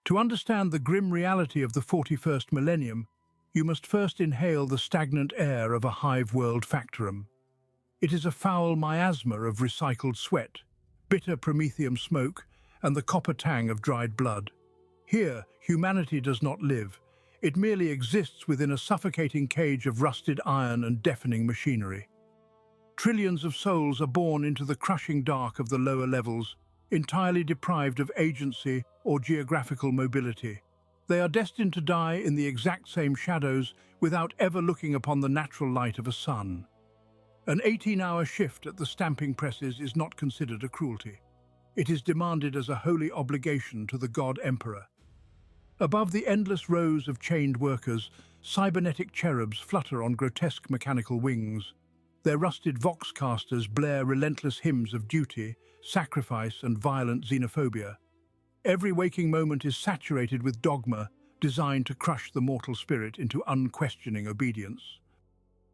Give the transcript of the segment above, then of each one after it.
To understand the grim reality of the 41st millennium, you must first inhale the stagnant air of a hive world factorum. It is a foul miasma of recycled sweat, bitter promethium smoke, and the copper tang of dried blood. Here, humanity does not live. It merely exists within a suffocating cage of rusted iron and deafening machinery. Trillions of souls are born into the crushing dark of the lower levels, entirely deprived of agency or geographical mobility. They are destined to die in the exact same shadows without ever looking upon the natural light of a sun. An 18-hour shift at the stamping presses is not considered a cruelty. It is demanded as a holy obligation to the God Emperor. Above the endless rows of chained workers, cybernetic cherubs flutter on grotesque mechanical wings. Their rusted voxcasters blare relentless hymns of duty, sacrifice, and violent xenophobia. Every waking moment is saturated with dogma designed to crush the mortal spirit into unquestioning obedience.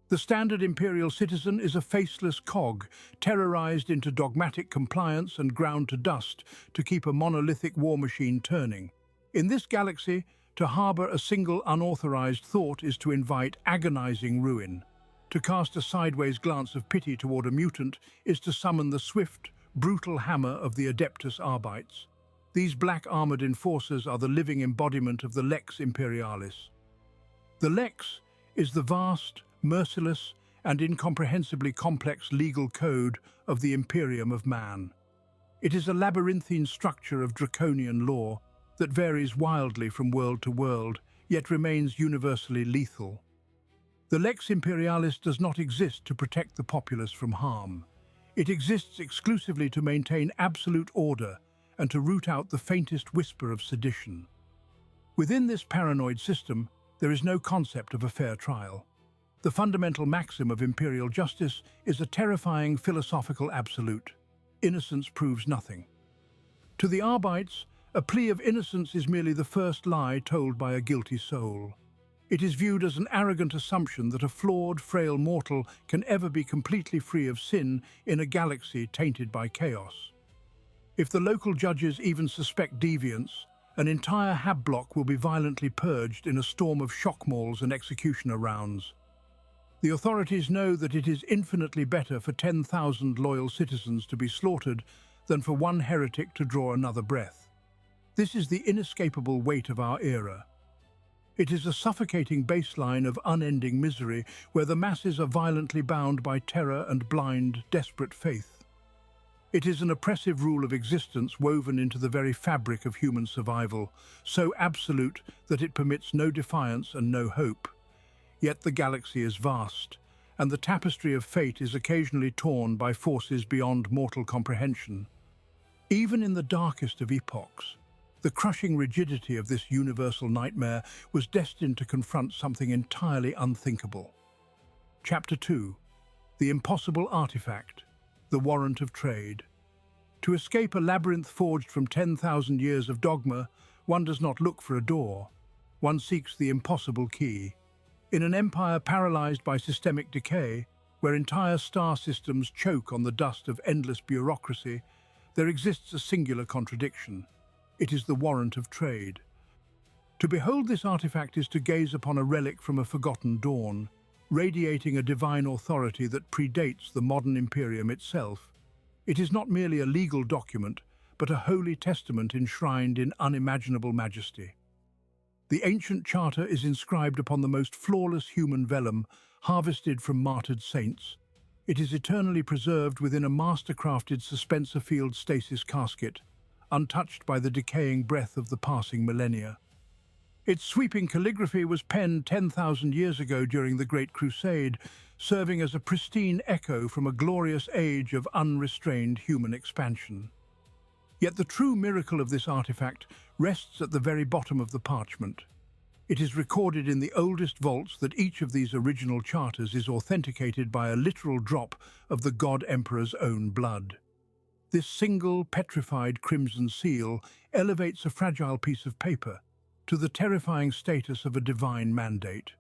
The standard Imperial citizen is a faceless cog, terrorized into dogmatic compliance and ground to dust to keep a monolithic war machine turning. In this galaxy, to harbor a single unauthorized thought is to invite agonizing ruin. To cast a sideways glance of pity toward a mutant is to summon the swift, brutal hammer of the Adeptus Arbites. These black-armored enforcers are the living embodiment of the Lex Imperialis. The Lex is the vast, merciless, and incomprehensibly complex legal code of the Imperium of Man. It is a labyrinthine structure of draconian law that varies wildly from world to world, yet remains universally lethal. The Lex Imperialis does not exist to protect the populace from harm. It exists exclusively to maintain absolute order and to root out the faintest whisper of sedition. Within this paranoid system, there is no concept of a fair trial. The fundamental maxim of imperial justice is a terrifying philosophical absolute. Innocence proves nothing. To the Arbites, a plea of innocence is merely the first lie told by a guilty soul. It is viewed as an arrogant assumption that a flawed, frail mortal can ever be completely free of sin in a galaxy tainted by chaos. If the local judges even suspect deviance, an entire hab-block will be violently purged in a storm of shock mauls and executioner rounds. The authorities know that it is infinitely better for 10,000 loyal citizens to be slaughtered than for one heretic to draw another breath. This is the inescapable weight of our era. It is a suffocating baseline of unending misery where the masses are violently bound by terror and blind, desperate faith. It is an oppressive rule of existence woven into the very fabric of human survival, so absolute that it permits no defiance and no hope. Yet the galaxy is vast, and the tapestry of fate is occasionally torn by forces beyond mortal comprehension. Even in the darkest of epochs, the crushing rigidity of this universal nightmare was destined to confront something entirely unthinkable. Chapter 2. The Impossible Artifact, the Warrant of Trade. To escape a labyrinth forged from 10,000 years of dogma, one does not look for a door. One seeks the impossible key. In an empire paralyzed by systemic decay, where entire star systems choke on the dust of endless bureaucracy, there exists a singular contradiction. It is the Warrant of Trade. To behold this artifact is to gaze upon a relic from a forgotten dawn, radiating a divine authority that predates the modern Imperium itself. It is not merely a legal document, but a holy testament enshrined in unimaginable majesty. The ancient charter is inscribed upon the most flawless human vellum, harvested from martyred saints. It is eternally preserved within a master-crafted Suspensor-field stasis casket, untouched by the decaying breath of the passing millennia. Its sweeping calligraphy was penned 10,000 years ago during the Great Crusade, serving as a pristine echo from a glorious age of unrestrained human expansion. Yet the true miracle of this artifact rests at the very bottom of the parchment. It is recorded in the oldest vaults that each of these original charters is authenticated by a literal drop of the God Emperor's own blood. This single, petrified crimson seal elevates a fragile piece of paper to the terrifying status of a divine mandate.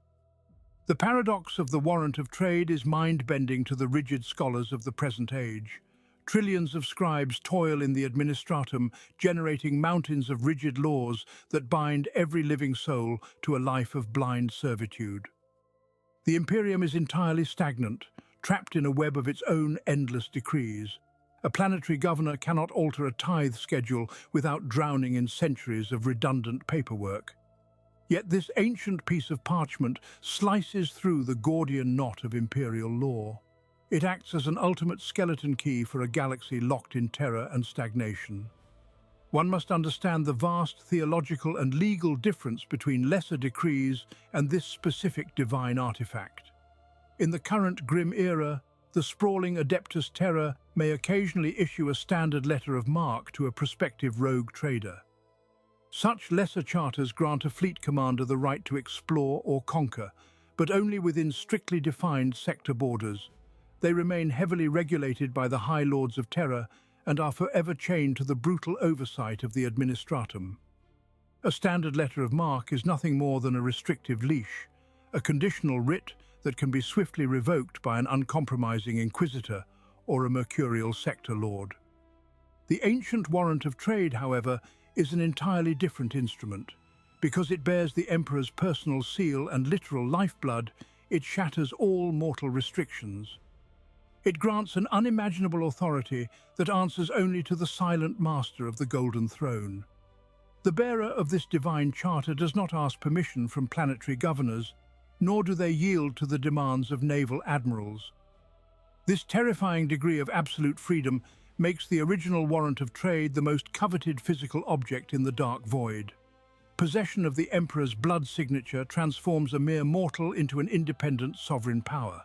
The paradox of the Warrant of Trade is mind-bending to the rigid scholars of the present age. Trillions of scribes toil in the administratum, generating mountains of rigid laws that bind every living soul to a life of blind servitude. The Imperium is entirely stagnant, trapped in a web of its own endless decrees. A planetary governor cannot alter a tithe schedule without drowning in centuries of redundant paperwork. Yet this ancient piece of parchment slices through the Gordian knot of imperial law. It acts as an ultimate skeleton key for a galaxy locked in terror and stagnation. One must understand the vast theological and legal difference between lesser decrees and this specific divine artifact. In the current grim era, the sprawling Adeptus Terra may occasionally issue a standard letter of marque to a prospective rogue trader. Such lesser charters grant a fleet commander the right to explore or conquer, but only within strictly defined sector borders. They remain heavily regulated by the High Lords of Terror and are forever chained to the brutal oversight of the administratum. A standard letter of marque is nothing more than a restrictive leash, a conditional writ that can be swiftly revoked by an uncompromising Inquisitor or a mercurial sector lord. The ancient Warrant of Trade, however, is an entirely different instrument. Because it bears the Emperor's personal seal and literal lifeblood, it shatters all mortal restrictions. It grants an unimaginable authority that answers only to the silent master of the Golden Throne. The bearer of this divine charter does not ask permission from planetary governors, nor do they yield to the demands of naval admirals. This terrifying degree of absolute freedom makes the original Warrant of Trade the most coveted physical object in the Dark Void. Possession of the Emperor's blood signature transforms a mere mortal into an independent sovereign power.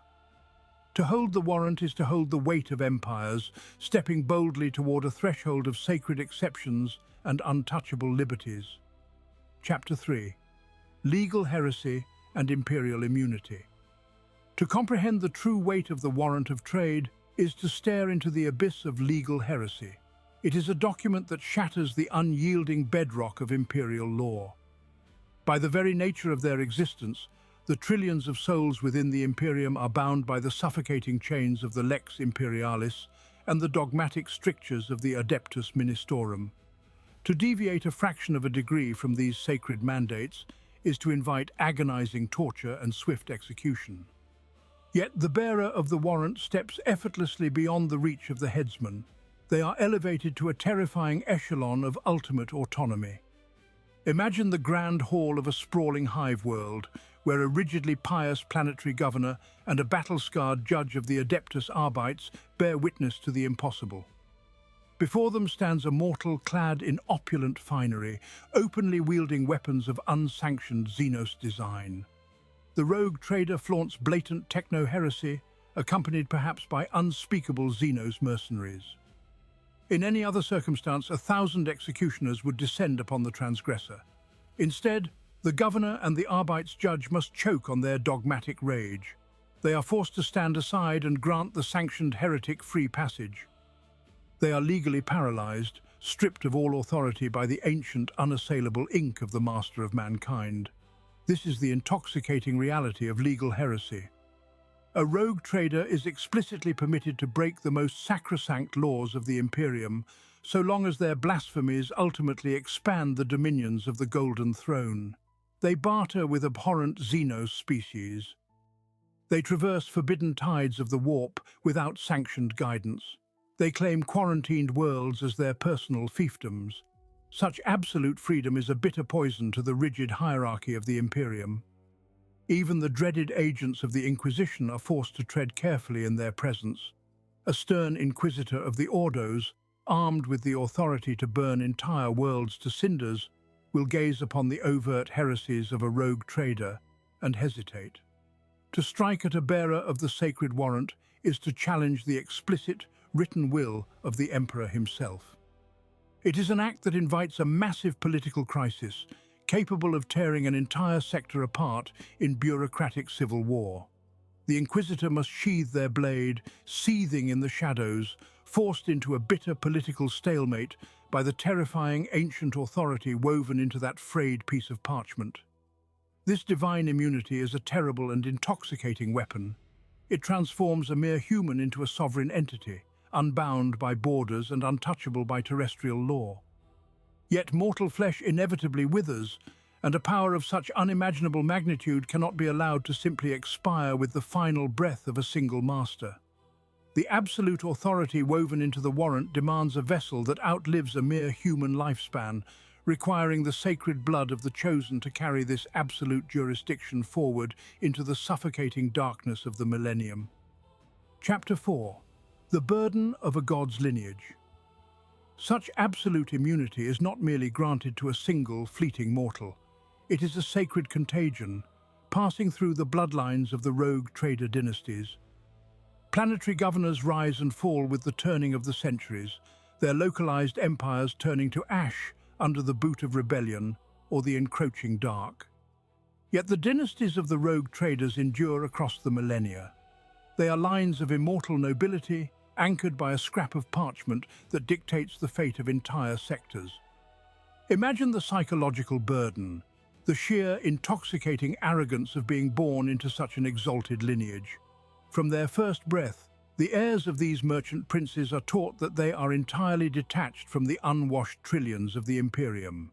To hold the warrant is to hold the weight of empires, stepping boldly toward a threshold of sacred exceptions and untouchable liberties. Chapter 3. Legal Heresy and Imperial Immunity. To comprehend the true weight of the Warrant of Trade is to stare into the abyss of legal heresy. It is a document that shatters the unyielding bedrock of imperial law. By the very nature of their existence, the trillions of souls within the Imperium are bound by the suffocating chains of the Lex Imperialis and the dogmatic strictures of the Adeptus Ministorum. To deviate a fraction of a degree from these sacred mandates is to invite agonizing torture and swift execution. Yet the bearer of the warrant steps effortlessly beyond the reach of the headsman. They are elevated to a terrifying echelon of ultimate autonomy. Imagine the grand hall of a sprawling hive world, where a rigidly pious planetary governor and a battle-scarred judge of the Adeptus Arbites bear witness to the impossible. Before them stands a mortal clad in opulent finery, openly wielding weapons of unsanctioned Xenos design. The rogue trader flaunts blatant techno-heresy, accompanied perhaps by unspeakable Xenos mercenaries. In any other circumstance, 1,000 executioners would descend upon the transgressor. Instead, the governor and the Arbites judge must choke on their dogmatic rage. They are forced to stand aside and grant the Sanctioned Heretic free passage. They are legally paralyzed, stripped of all authority by the ancient, unassailable ink of the Master of Mankind. This is the intoxicating reality of legal heresy. A rogue trader is explicitly permitted to break the most sacrosanct laws of the Imperium, so long as their blasphemies ultimately expand the dominions of the Golden Throne. They barter with abhorrent Xenos species. They traverse forbidden tides of the warp without sanctioned guidance. They claim quarantined worlds as their personal fiefdoms. Such absolute freedom is a bitter poison to the rigid hierarchy of the Imperium. Even the dreaded agents of the Inquisition are forced to tread carefully in their presence. A stern Inquisitor of the Ordos, armed with the authority to burn entire worlds to cinders, will gaze upon the overt heresies of a rogue trader and hesitate. To strike at a bearer of the sacred warrant is to challenge the explicit, written will of the Emperor himself. It is an act that invites a massive political crisis, capable of tearing an entire sector apart in bureaucratic civil war. The Inquisitor must sheathe their blade, seething in the shadows, forced into a bitter political stalemate by the terrifying ancient authority woven into that frayed piece of parchment. This divine immunity is a terrible and intoxicating weapon. It transforms a mere human into a sovereign entity, unbound by borders and untouchable by terrestrial law. Yet mortal flesh inevitably withers, and a power of such unimaginable magnitude cannot be allowed to simply expire with the final breath of a single master. The absolute authority woven into the warrant demands a vessel that outlives a mere human lifespan, requiring the sacred blood of the chosen to carry this absolute jurisdiction forward into the suffocating darkness of the millennium. Chapter 4. The Burden of a God's Lineage. Such absolute immunity is not merely granted to a single, fleeting mortal. It is a sacred contagion, passing through the bloodlines of the rogue trader dynasties. Planetary governors rise and fall with the turning of the centuries, their localized empires turning to ash under the boot of rebellion or the encroaching dark. Yet the dynasties of the rogue traders endure across the millennia. They are lines of immortal nobility, anchored by a scrap of parchment that dictates the fate of entire sectors. Imagine the psychological burden, the sheer intoxicating arrogance of being born into such an exalted lineage. From their first breath, the heirs of these merchant princes are taught that they are entirely detached from the unwashed trillions of the Imperium.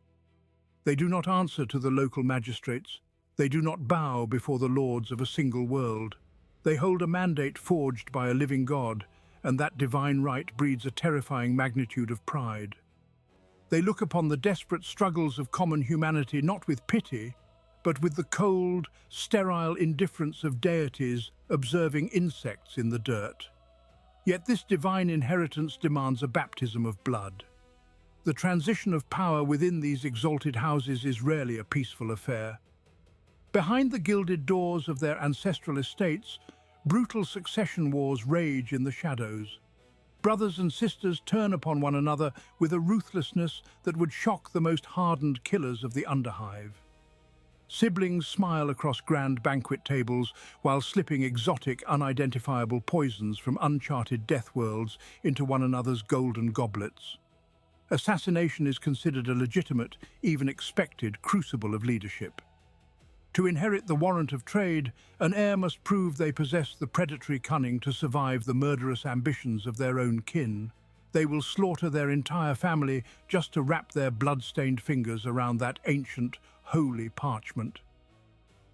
They do not answer to the local magistrates. They do not bow before the lords of a single world. They hold a mandate forged by a living God, and that divine right breeds a terrifying magnitude of pride. They look upon the desperate struggles of common humanity not with pity, but with the cold, sterile indifference of deities observing insects in the dirt. Yet this divine inheritance demands a baptism of blood. The transition of power within these exalted houses is rarely a peaceful affair. Behind the gilded doors of their ancestral estates, brutal succession wars rage in the shadows. Brothers and sisters turn upon one another with a ruthlessness that would shock the most hardened killers of the underhive. Siblings smile across grand banquet tables while slipping exotic, unidentifiable poisons from uncharted death worlds into one another's golden goblets. Assassination is considered a legitimate, even expected, crucible of leadership. To inherit the Warrant of Trade, an heir must prove they possess the predatory cunning to survive the murderous ambitions of their own kin. They will slaughter their entire family just to wrap their blood-stained fingers around that ancient, holy parchment.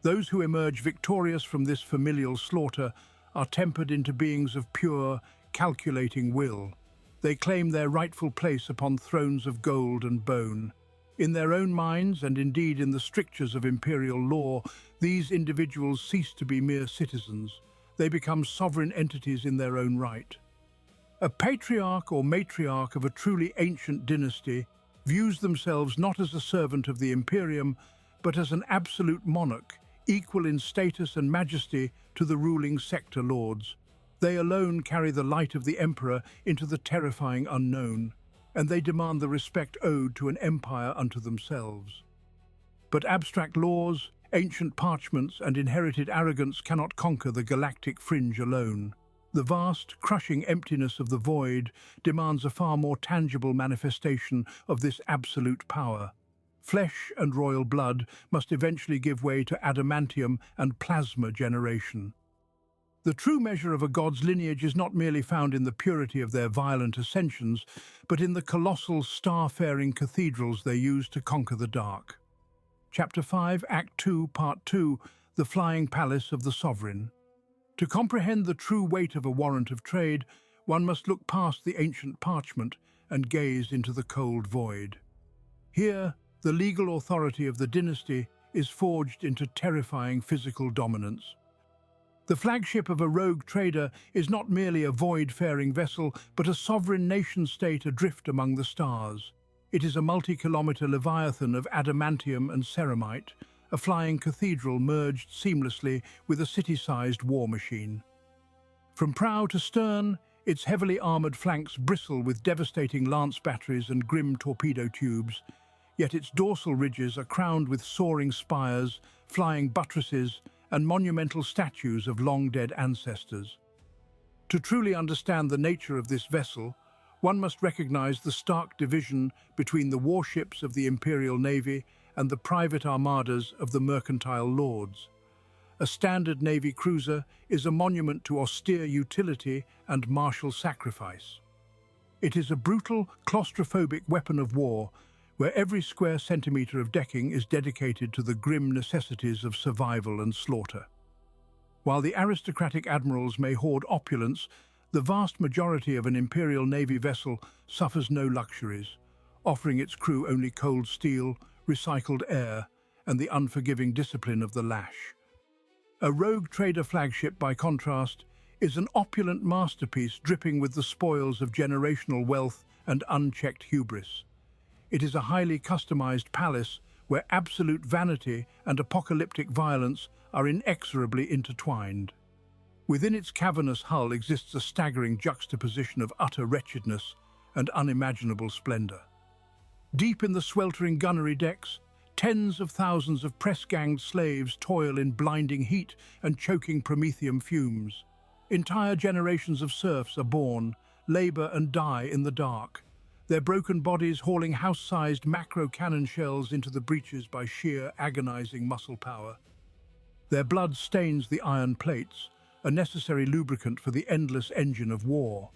Those who emerge victorious from this familial slaughter are tempered into beings of pure, calculating will. They claim their rightful place upon thrones of gold and bone. In their own minds, and indeed in the strictures of imperial law, these individuals cease to be mere citizens. They become sovereign entities in their own right. A patriarch or matriarch of a truly ancient dynasty views themselves not as a servant of the Imperium, but as an absolute monarch, equal in status and majesty to the ruling sector lords. They alone carry the light of the Emperor into the terrifying unknown, and they demand the respect owed to an empire unto themselves. But abstract laws, ancient parchments, and inherited arrogance cannot conquer the galactic fringe alone. The vast, crushing emptiness of the void demands a far more tangible manifestation of this absolute power. Flesh and royal blood must eventually give way to adamantium and plasma generation. The true measure of a god's lineage is not merely found in the purity of their violent ascensions, but in the colossal, star-faring cathedrals they use to conquer the dark. Chapter 5, Act 2, Part 2, The Flying Palace of the Sovereign. To comprehend the true weight of a warrant of trade, one must look past the ancient parchment and gaze into the cold void. Here, the legal authority of the dynasty is forged into terrifying physical dominance. The flagship of a rogue trader is not merely a void-faring vessel, but a sovereign nation-state adrift among the stars. It is a multi-kilometer leviathan of adamantium and ceramite, a flying cathedral merged seamlessly with a city-sized war machine. From prow to stern, its heavily armored flanks bristle with devastating lance batteries and grim torpedo tubes, yet its dorsal ridges are crowned with soaring spires, flying buttresses, and monumental statues of long-dead ancestors. To truly understand the nature of this vessel, one must recognize the stark division between the warships of the Imperial Navy and the private armadas of the mercantile lords. a standard Navy cruiser is a monument to austere utility and martial sacrifice. It is a brutal, claustrophobic weapon of war where every square centimetre of decking is dedicated to the grim necessities of survival and slaughter. While the aristocratic admirals may hoard opulence, the vast majority of an Imperial Navy vessel suffers no luxuries, offering its crew only cold steel, recycled air, and the unforgiving discipline of the lash. A rogue trader flagship, by contrast, is an opulent masterpiece dripping with the spoils of generational wealth and unchecked hubris. It is a highly customized palace where absolute vanity and apocalyptic violence are inexorably intertwined. Within its cavernous hull exists a staggering juxtaposition of utter wretchedness and unimaginable splendor. Deep in the sweltering gunnery decks, tens of thousands of press-ganged slaves toil in blinding heat and choking promethium fumes. Entire generations of serfs are born, labor and die in the dark, their broken bodies hauling house-sized macro-cannon shells into the breaches by sheer agonizing muscle power. Their blood stains the iron plates, a necessary lubricant for the endless engine of war.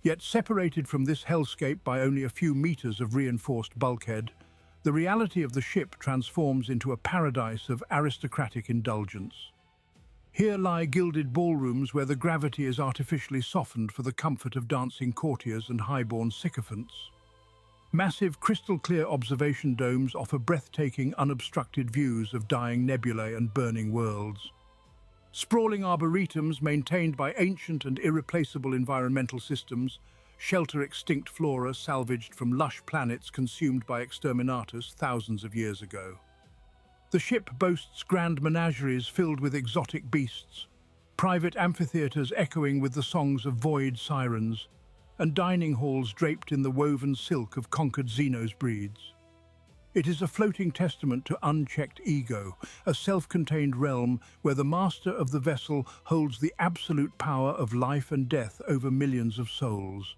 Yet separated from this hellscape by only a few meters of reinforced bulkhead, the reality of the ship transforms into a paradise of aristocratic indulgence. Here lie gilded ballrooms where the gravity is artificially softened for the comfort of dancing courtiers and highborn sycophants. Massive crystal-clear observation domes offer breathtaking, unobstructed views of dying nebulae and burning worlds. Sprawling arboretums maintained by ancient and irreplaceable environmental systems shelter extinct flora salvaged from lush planets consumed by exterminators thousands of years ago. The ship boasts grand menageries filled with exotic beasts, private amphitheaters echoing with the songs of void sirens, and dining halls draped in the woven silk of conquered Xenos breeds. It is a floating testament to unchecked ego, a self-contained realm where the master of the vessel holds the absolute power of life and death over millions of souls.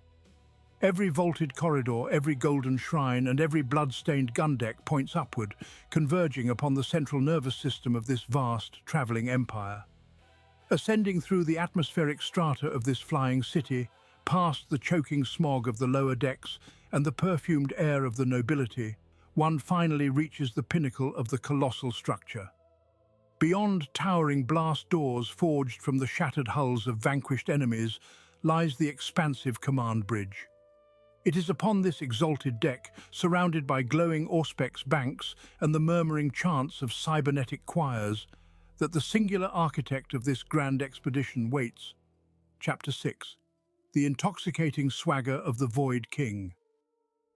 Every vaulted corridor, every golden shrine, and every blood-stained gun deck points upward, converging upon the central nervous system of this vast, travelling empire. Ascending through the atmospheric strata of this flying city, past the choking smog of the lower decks and the perfumed air of the nobility, one finally reaches the pinnacle of the colossal structure. Beyond towering blast doors forged from the shattered hulls of vanquished enemies lies the expansive command bridge. It is upon this exalted deck, surrounded by glowing auspex banks and the murmuring chants of cybernetic choirs, that the singular architect of this grand expedition waits. Chapter 6. The intoxicating swagger of the Void King.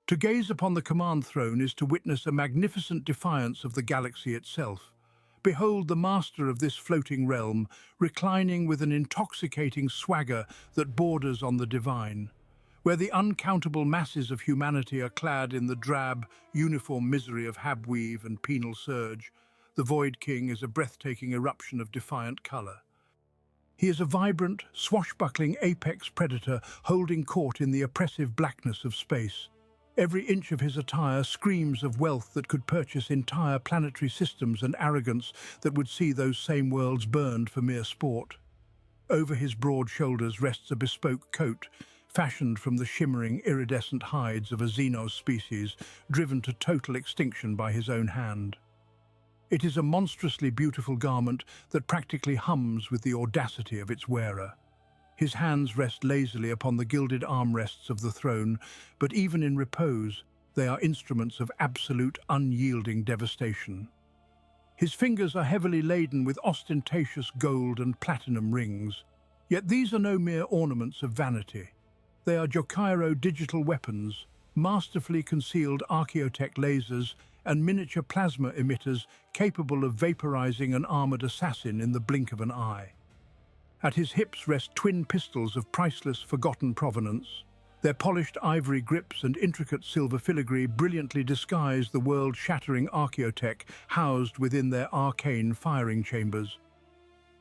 To gaze upon the command throne is to witness a magnificent defiance of the galaxy itself. Behold the master of this floating realm, reclining with an intoxicating swagger that borders on the divine. Where the uncountable masses of humanity are clad in the drab, uniform misery of habweave and penal surge, the Void King is a breathtaking eruption of defiant colour. He is a vibrant, swashbuckling apex predator holding court in the oppressive blackness of space. Every inch of his attire screams of wealth that could purchase entire planetary systems and arrogance that would see those same worlds burned for mere sport. Over his broad shoulders rests a bespoke coat, fashioned from the shimmering, iridescent hides of a Xenos species, driven to total extinction by his own hand. It is a monstrously beautiful garment that practically hums with the audacity of its wearer. His hands rest lazily upon the gilded armrests of the throne, but even in repose, they are instruments of absolute, unyielding devastation. His fingers are heavily laden with ostentatious gold and platinum rings, yet these are no mere ornaments of vanity. They are Jokairo digital weapons, masterfully concealed archaeotech lasers, and miniature plasma emitters capable of vaporizing an armored assassin in the blink of an eye. At his hips rest twin pistols of priceless, forgotten provenance. Their polished ivory grips and intricate silver filigree brilliantly disguise the world-shattering archaeotech housed within their arcane firing chambers.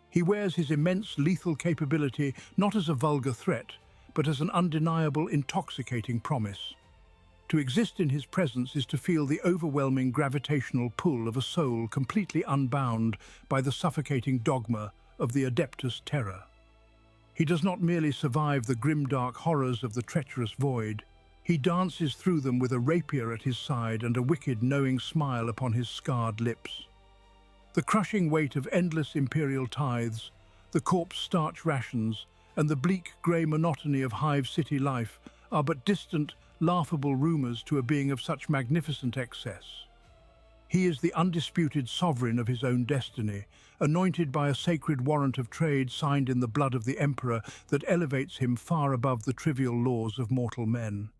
He wears his immense lethal capability not as a vulgar threat, but as an undeniable, intoxicating promise. To exist in his presence is to feel the overwhelming gravitational pull of a soul completely unbound by the suffocating dogma of the Adeptus Terra. He does not merely survive the grimdark horrors of the treacherous void, he dances through them with a rapier at his side and a wicked, knowing smile upon his scarred lips. The crushing weight of endless imperial tithes, the corpse-starch rations, and the bleak grey monotony of hive city life are but distant, laughable rumours to a being of such magnificent excess. He is the undisputed sovereign of his own destiny, anointed by a sacred warrant of trade signed in the blood of the Emperor that elevates him far above the trivial laws of mortal men.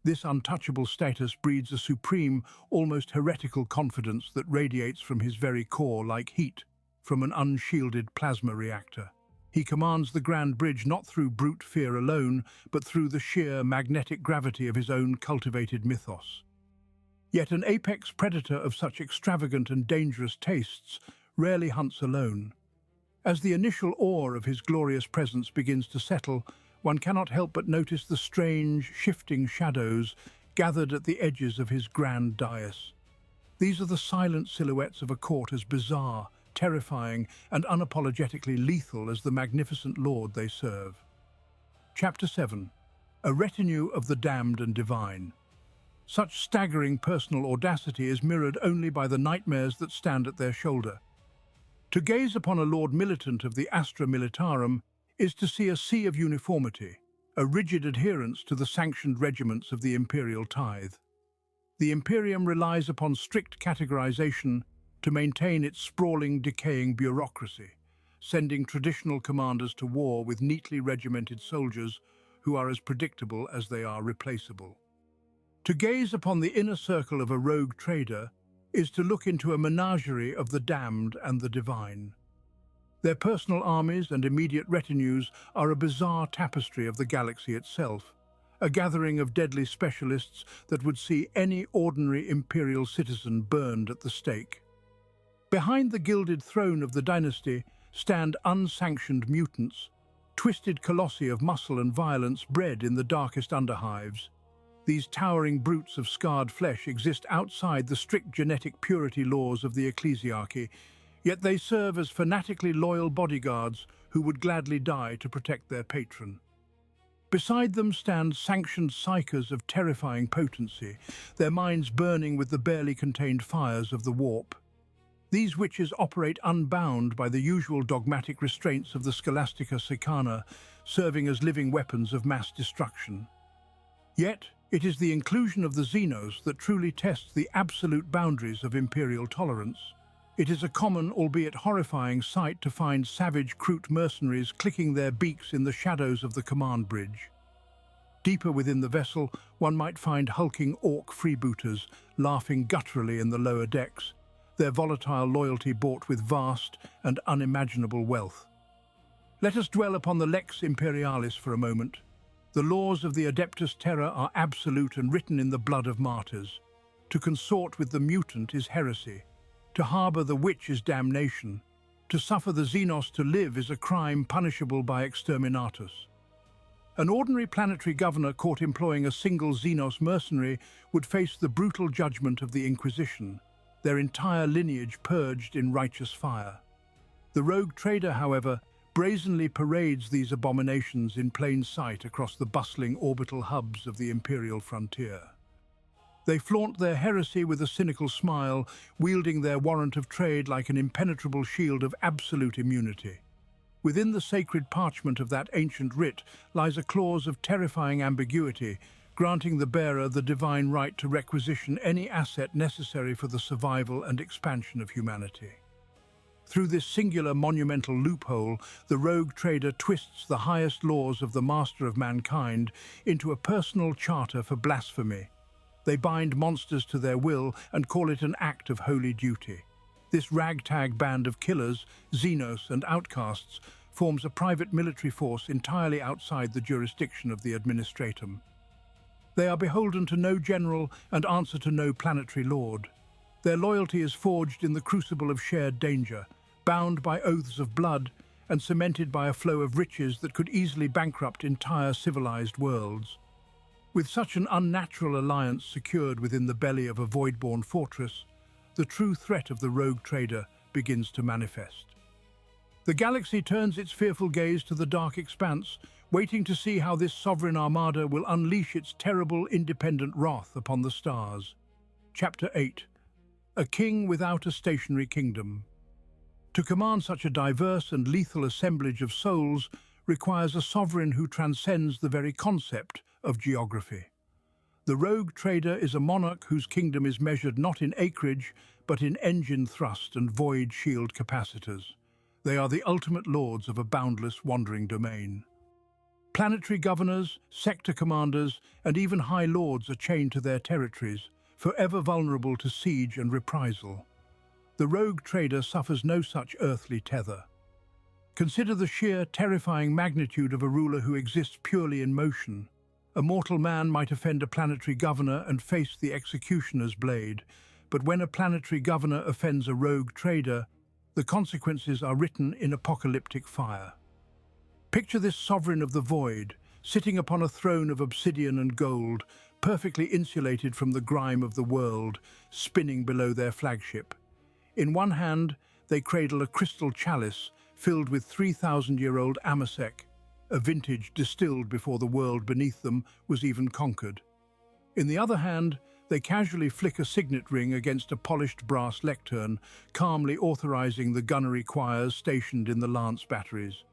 This untouchable status breeds a supreme, almost heretical confidence that radiates from his very core like heat from an unshielded plasma reactor. He commands the Grand Bridge not through brute fear alone, but through the sheer magnetic gravity of his own cultivated mythos. Yet an apex predator of such extravagant and dangerous tastes rarely hunts alone. As the initial awe of his glorious presence begins to settle, one cannot help but notice the strange, shifting shadows gathered at the edges of his grand dais. These are the silent silhouettes of a court as bizarre, terrifying, and unapologetically lethal as the magnificent lord they serve. Chapter 7. A Retinue of the Damned and Divine. Such staggering personal audacity is mirrored only by the nightmares that stand at their shoulder. To gaze upon a Lord Militant of the Astra Militarum is to see a sea of uniformity, a rigid adherence to the sanctioned regiments of the imperial tithe. The Imperium relies upon strict categorization to maintain its sprawling, decaying bureaucracy, sending traditional commanders to war with neatly regimented soldiers who are as predictable as they are replaceable. To gaze upon the inner circle of a rogue trader is to look into a menagerie of the damned and the divine. Their personal armies and immediate retinues are a bizarre tapestry of the galaxy itself, a gathering of deadly specialists that would see any ordinary imperial citizen burned at the stake. Behind the gilded throne of the dynasty stand unsanctioned mutants, twisted colossi of muscle and violence bred in the darkest underhives. These towering brutes of scarred flesh exist outside the strict genetic purity laws of the ecclesiarchy, yet they serve as fanatically loyal bodyguards who would gladly die to protect their patron. Beside them stand sanctioned psychers of terrifying potency, their minds burning with the barely contained fires of the warp. These witches operate unbound by the usual dogmatic restraints of the Scholastica Sicana, serving as living weapons of mass destruction. Yet, it is the inclusion of the Xenos that truly tests the absolute boundaries of imperial tolerance. It is a common, albeit horrifying, sight to find savage, Kroot mercenaries clicking their beaks in the shadows of the command bridge. Deeper within the vessel, one might find hulking orc freebooters laughing gutturally in the lower decks, their volatile loyalty bought with vast and unimaginable wealth. Let us dwell upon the Lex Imperialis for a moment. The laws of the Adeptus Terra are absolute and written in the blood of martyrs. To consort with the mutant is heresy. To harbour the witch is damnation. To suffer the Xenos to live is a crime punishable by exterminatus. An ordinary planetary governor caught employing a single Xenos mercenary would face the brutal judgment of the Inquisition, their entire lineage purged in righteous fire. The rogue trader, however, brazenly parades these abominations in plain sight across the bustling orbital hubs of the imperial frontier. They flaunt their heresy with a cynical smile, wielding their warrant of trade like an impenetrable shield of absolute immunity. Within the sacred parchment of that ancient writ lies a clause of terrifying ambiguity, granting the bearer the divine right to requisition any asset necessary for the survival and expansion of humanity. Through this singular monumental loophole, the rogue trader twists the highest laws of the master of mankind into a personal charter for blasphemy. They bind monsters to their will and call it an act of holy duty. This ragtag band of killers, Xenos and outcasts, forms a private military force entirely outside the jurisdiction of the Administratum. They are beholden to no general and answer to no planetary lord. Their loyalty is forged in the crucible of shared danger, bound by oaths of blood and cemented by a flow of riches that could easily bankrupt entire civilized worlds. With such an unnatural alliance secured within the belly of a void-born fortress, the true threat of the rogue trader begins to manifest. The galaxy turns its fearful gaze to the dark expanse, waiting to see how this sovereign armada will unleash its terrible independent wrath upon the stars. Chapter 8. A King Without a Stationary Kingdom. To command such a diverse and lethal assemblage of souls requires a sovereign who transcends the very concept of geography. The rogue trader is a monarch whose kingdom is measured not in acreage, but in engine thrust and void shield capacitors. They are the ultimate lords of a boundless wandering domain. Planetary governors, sector commanders, and even high lords are chained to their territories, forever vulnerable to siege and reprisal. The rogue trader suffers no such earthly tether. Consider the sheer, terrifying magnitude of a ruler who exists purely in motion. A mortal man might offend a planetary governor and face the executioner's blade, but when a planetary governor offends a rogue trader, the consequences are written in apocalyptic fire. Picture this sovereign of the void, sitting upon a throne of obsidian and gold, perfectly insulated from the grime of the world, spinning below their flagship. In one hand, they cradle a crystal chalice filled with 3,000-year-old amasec, a vintage distilled before the world beneath them was even conquered. In the other hand, they casually flick a signet ring against a polished brass lectern, calmly authorizing the gunnery choirs stationed in the lance batteries.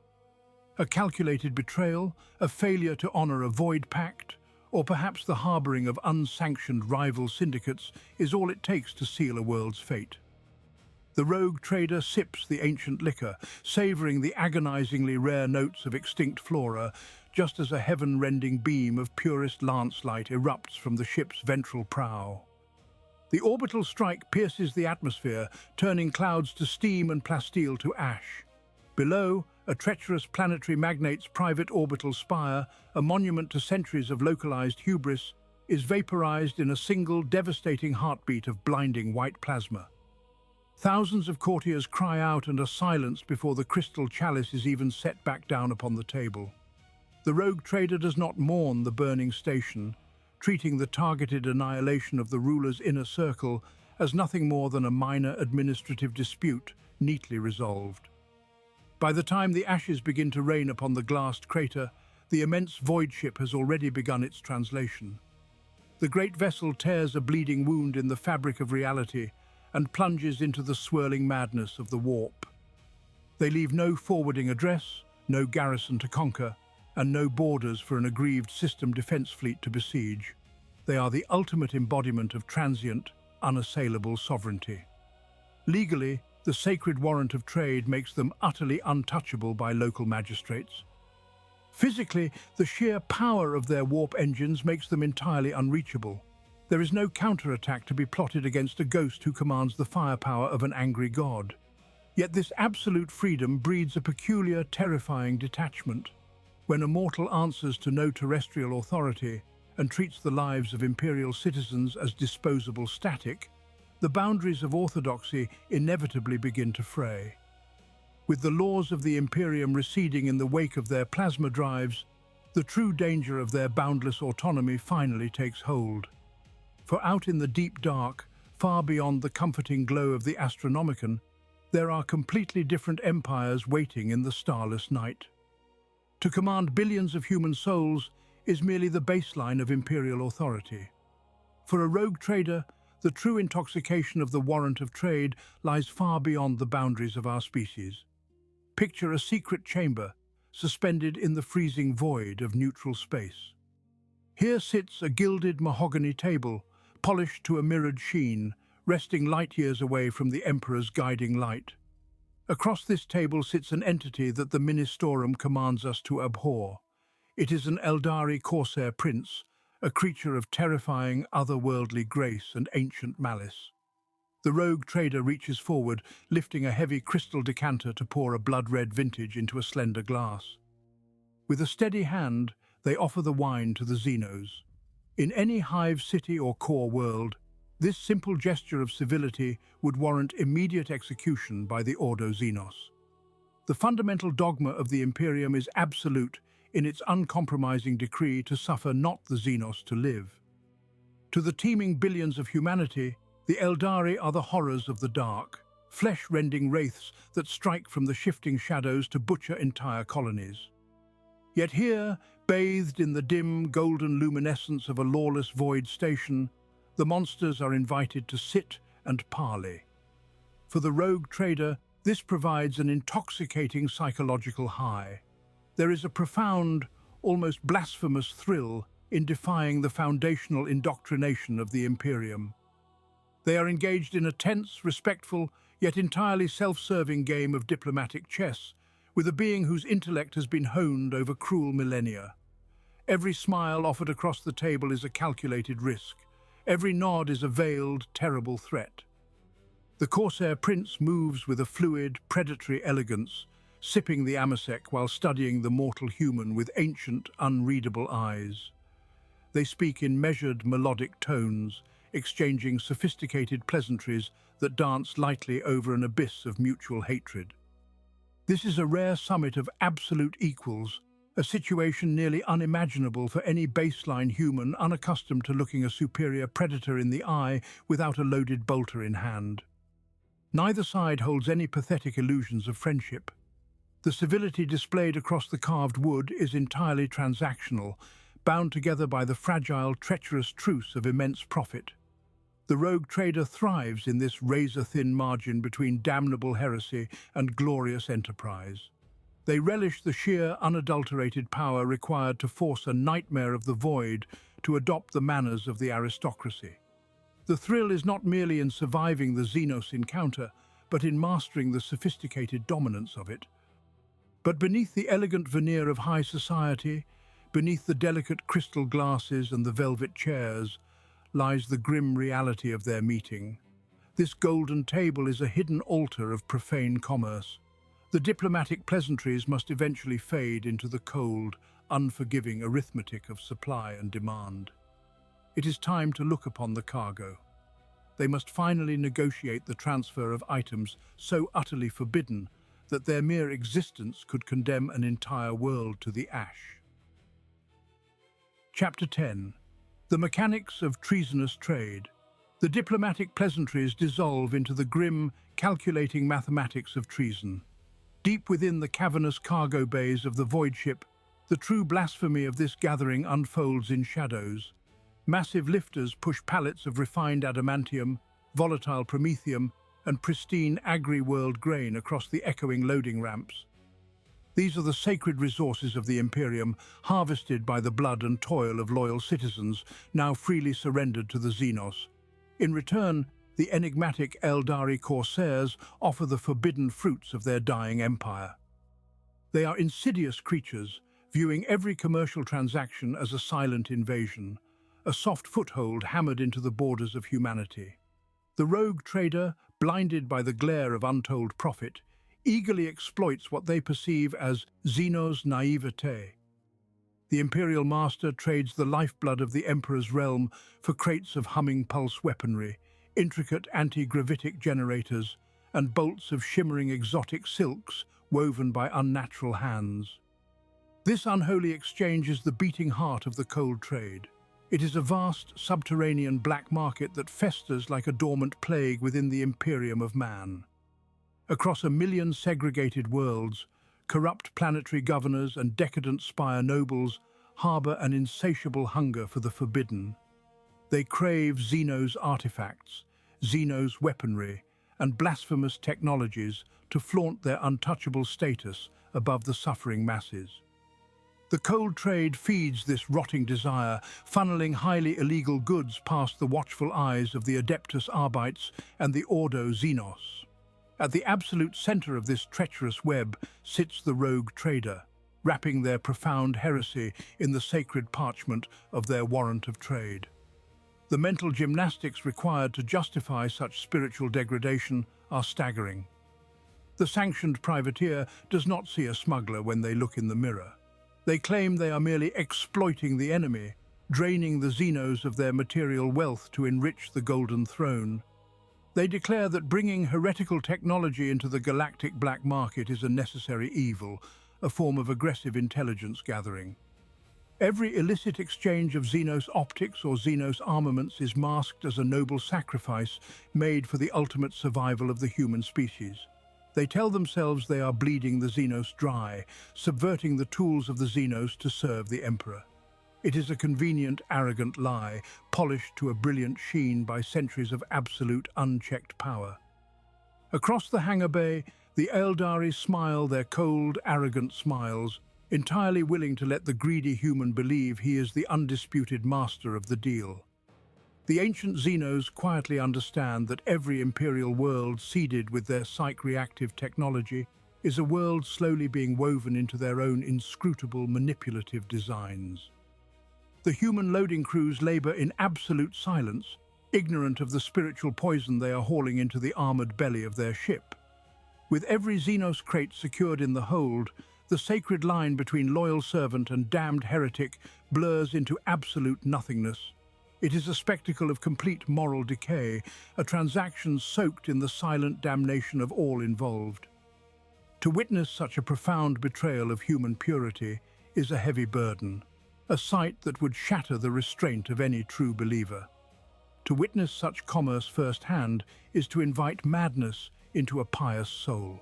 A calculated betrayal, a failure to honor a void pact, or perhaps the harboring of unsanctioned rival syndicates is all it takes to seal a world's fate. The rogue trader sips the ancient liquor, savoring the agonizingly rare notes of extinct flora, just as a heaven-rending beam of purest lance light erupts from the ship's ventral prow. The orbital strike pierces the atmosphere, turning clouds to steam and plasteel to ash. Below, a treacherous planetary magnate's private orbital spire, a monument to centuries of localized hubris, is vaporized in a single devastating heartbeat of blinding white plasma. Thousands of courtiers cry out and are silenced before the crystal chalice is even set back down upon the table. The rogue trader does not mourn the burning station, treating the targeted annihilation of the ruler's inner circle as nothing more than a minor administrative dispute, neatly resolved. By the time the ashes begin to rain upon the glassed crater, the immense void ship has already begun its translation. The great vessel tears a bleeding wound in the fabric of reality and plunges into the swirling madness of the warp. They leave no forwarding address, no garrison to conquer, and no borders for an aggrieved system defense fleet to besiege. They are the ultimate embodiment of transient, unassailable sovereignty. Legally, the sacred Warrant of Trade makes them utterly untouchable by local magistrates. Physically, the sheer power of their warp engines makes them entirely unreachable. There is no counterattack to be plotted against a ghost who commands the firepower of an angry god. Yet this absolute freedom breeds a peculiar, terrifying detachment. When a mortal answers to no terrestrial authority and treats the lives of Imperial citizens as disposable static, the boundaries of orthodoxy inevitably begin to fray. With the laws of the Imperium receding in the wake of their plasma drives, the true danger of their boundless autonomy finally takes hold. For out in the deep dark, far beyond the comforting glow of the Astronomican, there are completely different empires waiting in the starless night. To command billions of human souls is merely the baseline of Imperial authority. For a rogue trader, the true intoxication of the Warrant of Trade lies far beyond the boundaries of our species. Picture a secret chamber, suspended in the freezing void of neutral space. Here sits a gilded mahogany table, polished to a mirrored sheen, resting light years away from the Emperor's guiding light. Across this table sits an entity that the Ministorum commands us to abhor. It is an Eldari Corsair prince, a creature of terrifying, otherworldly grace and ancient malice. The rogue trader reaches forward, lifting a heavy crystal decanter to pour a blood-red vintage into a slender glass. With a steady hand, they offer the wine to the Xenos. In any hive city or core world, this simple gesture of civility would warrant immediate execution by the Ordo Xenos. The fundamental dogma of the Imperium is absolute, in its uncompromising decree to suffer not the Xenos to live. To the teeming billions of humanity, the Eldari are the horrors of the dark, flesh-rending wraiths that strike from the shifting shadows to butcher entire colonies. Yet here, bathed in the dim, golden luminescence of a lawless void station, the monsters are invited to sit and parley. For the rogue trader, this provides an intoxicating psychological high. There is a profound, almost blasphemous thrill in defying the foundational indoctrination of the Imperium. They are engaged in a tense, respectful, yet entirely self-serving game of diplomatic chess, with a being whose intellect has been honed over cruel millennia. Every smile offered across the table is a calculated risk. Every nod is a veiled, terrible threat. The Corsair Prince moves with a fluid, predatory elegance, sipping the amasec while studying the mortal human with ancient, unreadable eyes. They speak in measured, melodic tones, exchanging sophisticated pleasantries that dance lightly over an abyss of mutual hatred. This is a rare summit of absolute equals, a situation nearly unimaginable for any baseline human unaccustomed to looking a superior predator in the eye without a loaded bolter in hand. Neither side holds any pathetic illusions of friendship. The civility displayed across the carved wood is entirely transactional, bound together by the fragile, treacherous truce of immense profit. The rogue trader thrives in this razor-thin margin between damnable heresy and glorious enterprise. They relish the sheer, unadulterated power required to force a nightmare of the void to adopt the manners of the aristocracy. The thrill is not merely in surviving the Xenos encounter, but in mastering the sophisticated dominance of it. But beneath the elegant veneer of high society, beneath the delicate crystal glasses and the velvet chairs, lies the grim reality of their meeting. This golden table is a hidden altar of profane commerce. The diplomatic pleasantries must eventually fade into the cold, unforgiving arithmetic of supply and demand. It is time to look upon the cargo. They must finally negotiate the transfer of items so utterly forbidden that their mere existence could condemn an entire world to the ash. Chapter 10. The Mechanics of Treasonous Trade. The diplomatic pleasantries dissolve into the grim, calculating mathematics of treason. Deep within the cavernous cargo bays of the void ship, the true blasphemy of this gathering unfolds in shadows. Massive lifters push pallets of refined adamantium, volatile promethium, and pristine agri-world grain across the echoing loading ramps. These are the sacred resources of the Imperium, harvested by the blood and toil of loyal citizens, now freely surrendered to the Xenos. In return, the enigmatic Eldari Corsairs offer the forbidden fruits of their dying empire. They are insidious creatures, viewing every commercial transaction as a silent invasion, a soft foothold hammered into the borders of humanity. The rogue trader, blinded by the glare of untold profit, eagerly exploits what they perceive as Xenos naivete. The Imperial Master trades the lifeblood of the Emperor's realm for crates of humming pulse weaponry, intricate anti-gravitic generators, and bolts of shimmering exotic silks woven by unnatural hands. This unholy exchange is the beating heart of the cold trade. It is a vast, subterranean black market that festers like a dormant plague within the Imperium of Man. Across 1,000,000 segregated worlds, corrupt planetary governors and decadent spire nobles harbor an insatiable hunger for the forbidden. They crave Xenos artifacts, Xenos weaponry, and blasphemous technologies to flaunt their untouchable status above the suffering masses. The cold trade feeds this rotting desire, funneling highly illegal goods past the watchful eyes of the Adeptus Arbites and the Ordo Xenos. At the absolute center of this treacherous web sits the rogue trader, wrapping their profound heresy in the sacred parchment of their Warrant of Trade. The mental gymnastics required to justify such spiritual degradation are staggering. The sanctioned privateer does not see a smuggler when they look in the mirror. They claim they are merely exploiting the enemy, draining the Xenos of their material wealth to enrich the Golden Throne. They declare that bringing heretical technology into the galactic black market is a necessary evil, a form of aggressive intelligence gathering. Every illicit exchange of Xenos optics or Xenos armaments is masked as a noble sacrifice made for the ultimate survival of the human species. They tell themselves they are bleeding the Xenos dry, subverting the tools of the Xenos to serve the Emperor. It is a convenient, arrogant lie, polished to a brilliant sheen by centuries of absolute, unchecked power. Across the hangar bay, the Eldari smile their cold, arrogant smiles, entirely willing to let the greedy human believe he is the undisputed master of the deal. The ancient Xenos quietly understand that every Imperial world seeded with their psych-reactive technology is a world slowly being woven into their own inscrutable, manipulative designs. The human loading crews labor in absolute silence, ignorant of the spiritual poison they are hauling into the armored belly of their ship. With every Xenos crate secured in the hold, the sacred line between loyal servant and damned heretic blurs into absolute nothingness. It is a spectacle of complete moral decay, a transaction soaked in the silent damnation of all involved. To witness such a profound betrayal of human purity is a heavy burden, a sight that would shatter the restraint of any true believer. To witness such commerce firsthand is to invite madness into a pious soul.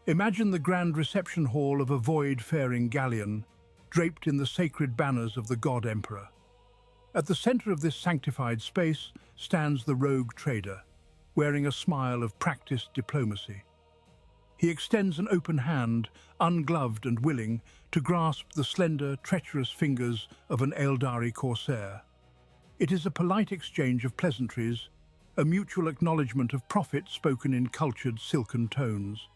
Imagine the grand reception hall of a void-faring galleon, draped in the sacred banners of the God Emperor. At the center of this sanctified space stands the rogue trader, wearing a smile of practiced diplomacy. He extends an open hand, ungloved and willing, to grasp the slender, treacherous fingers of an Eldari corsair. It is a polite exchange of pleasantries, a mutual acknowledgement of profit spoken in cultured, silken tones.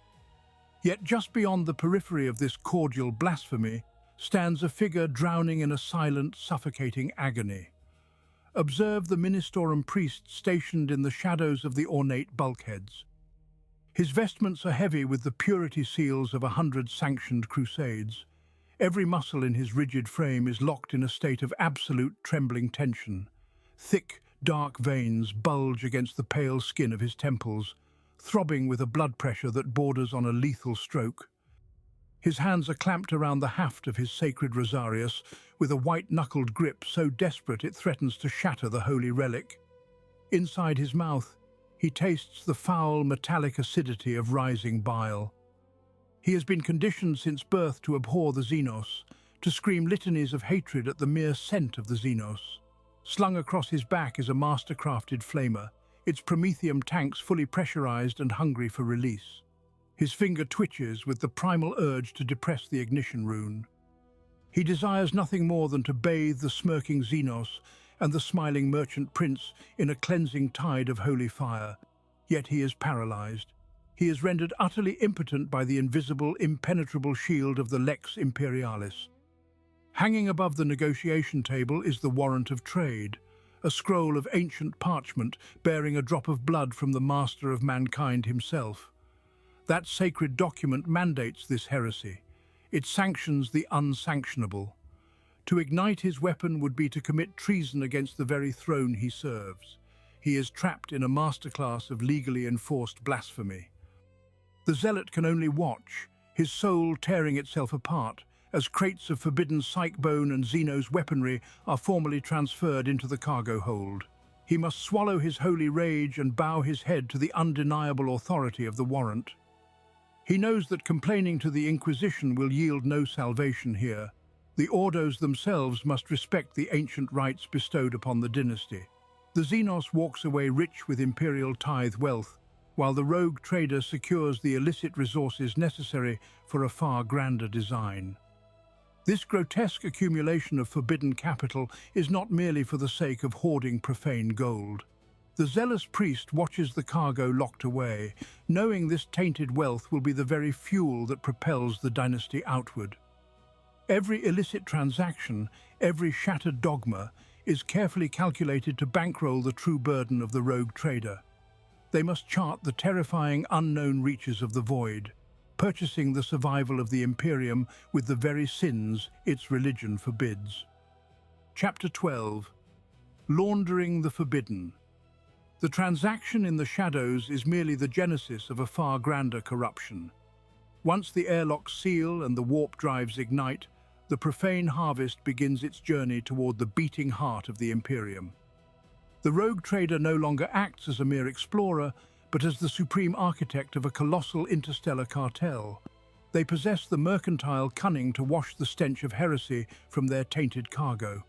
Yet just beyond the periphery of this cordial blasphemy stands a figure drowning in a silent, suffocating agony. Observe the Ministorum priest stationed in the shadows of the ornate bulkheads. His vestments are heavy with the purity seals of 100 sanctioned crusades. Every muscle in his rigid frame is locked in a state of absolute trembling tension. Thick, dark veins bulge against the pale skin of his temples, throbbing with a blood pressure that borders on a lethal stroke. His hands are clamped around the haft of his sacred rosarius with a white-knuckled grip so desperate it threatens to shatter the holy relic. Inside his mouth, he tastes the foul, metallic acidity of rising bile. He has been conditioned since birth to abhor the Xenos, to scream litanies of hatred at the mere scent of the Xenos. Slung across his back is a master-crafted flamer, its promethium tanks fully pressurized and hungry for release. His finger twitches with the primal urge to depress the ignition rune. He desires nothing more than to bathe the smirking Xenos and the smiling merchant prince in a cleansing tide of holy fire. Yet he is paralyzed. He is rendered utterly impotent by the invisible, impenetrable shield of the Lex Imperialis. Hanging above the negotiation table is the Warrant of Trade, a scroll of ancient parchment bearing a drop of blood from the master of mankind himself. That sacred document mandates this heresy. It sanctions the unsanctionable. To ignite his weapon would be to commit treason against the very throne he serves. He is trapped in a masterclass of legally enforced blasphemy. The zealot can only watch, his soul tearing itself apart, as crates of forbidden psych bone and Xenos weaponry are formally transferred into the cargo hold. He must swallow his holy rage and bow his head to the undeniable authority of the warrant. He knows that complaining to the Inquisition will yield no salvation here. The Ordos themselves must respect the ancient rights bestowed upon the dynasty. The Xenos walks away rich with Imperial tithe wealth, while the rogue trader secures the illicit resources necessary for a far grander design. This grotesque accumulation of forbidden capital is not merely for the sake of hoarding profane gold. The zealous priest watches the cargo locked away, knowing this tainted wealth will be the very fuel that propels the dynasty outward. Every illicit transaction, every shattered dogma, is carefully calculated to bankroll the true burden of the rogue trader. They must chart the terrifying unknown reaches of the void, purchasing the survival of the Imperium with the very sins its religion forbids. Chapter 12. Laundering the Forbidden. The transaction in the shadows is merely the genesis of a far grander corruption. Once the airlocks seal and the warp drives ignite, the profane harvest begins its journey toward the beating heart of the Imperium. The rogue trader no longer acts as a mere explorer, but as the supreme architect of a colossal interstellar cartel. They possess the mercantile cunning to wash the stench of heresy from their tainted cargo.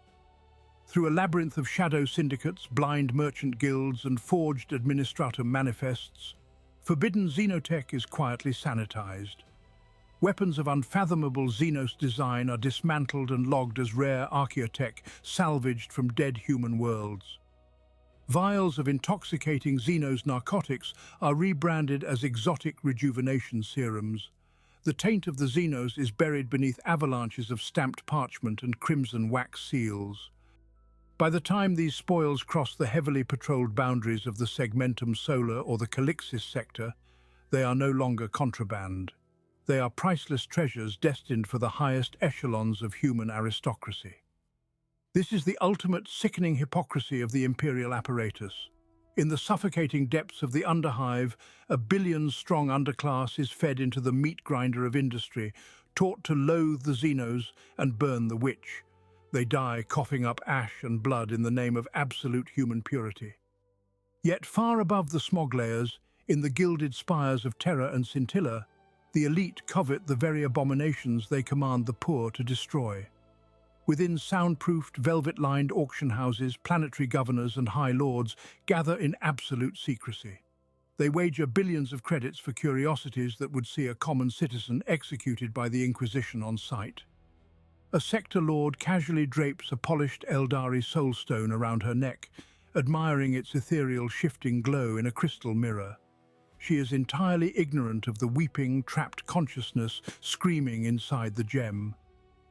Through a labyrinth of shadow syndicates, blind merchant guilds, and forged administrator manifests, forbidden xenotech is quietly sanitized. Weapons of unfathomable Xenos design are dismantled and logged as rare archaeotech salvaged from dead human worlds. Vials of intoxicating Xenos narcotics are rebranded as exotic rejuvenation serums. The taint of the Xenos is buried beneath avalanches of stamped parchment and crimson wax seals. By the time these spoils cross the heavily patrolled boundaries of the Segmentum Solar or the Calixis sector, they are no longer contraband. They are priceless treasures destined for the highest echelons of human aristocracy. This is the ultimate sickening hypocrisy of the Imperial apparatus. In the suffocating depths of the underhive, a billion-strong underclass is fed into the meat grinder of industry, taught to loathe the Xenos and burn the witch. They die coughing up ash and blood in the name of absolute human purity. Yet far above the smog layers, in the gilded spires of Terror and Scintilla, the elite covet the very abominations they command the poor to destroy. Within soundproofed, velvet-lined auction houses, planetary governors and high lords gather in absolute secrecy. They wager billions of credits for curiosities that would see a common citizen executed by the Inquisition on sight. A sector lord casually drapes a polished Eldari soulstone around her neck, admiring its ethereal shifting glow in a crystal mirror. She is entirely ignorant of the weeping, trapped consciousness screaming inside the gem.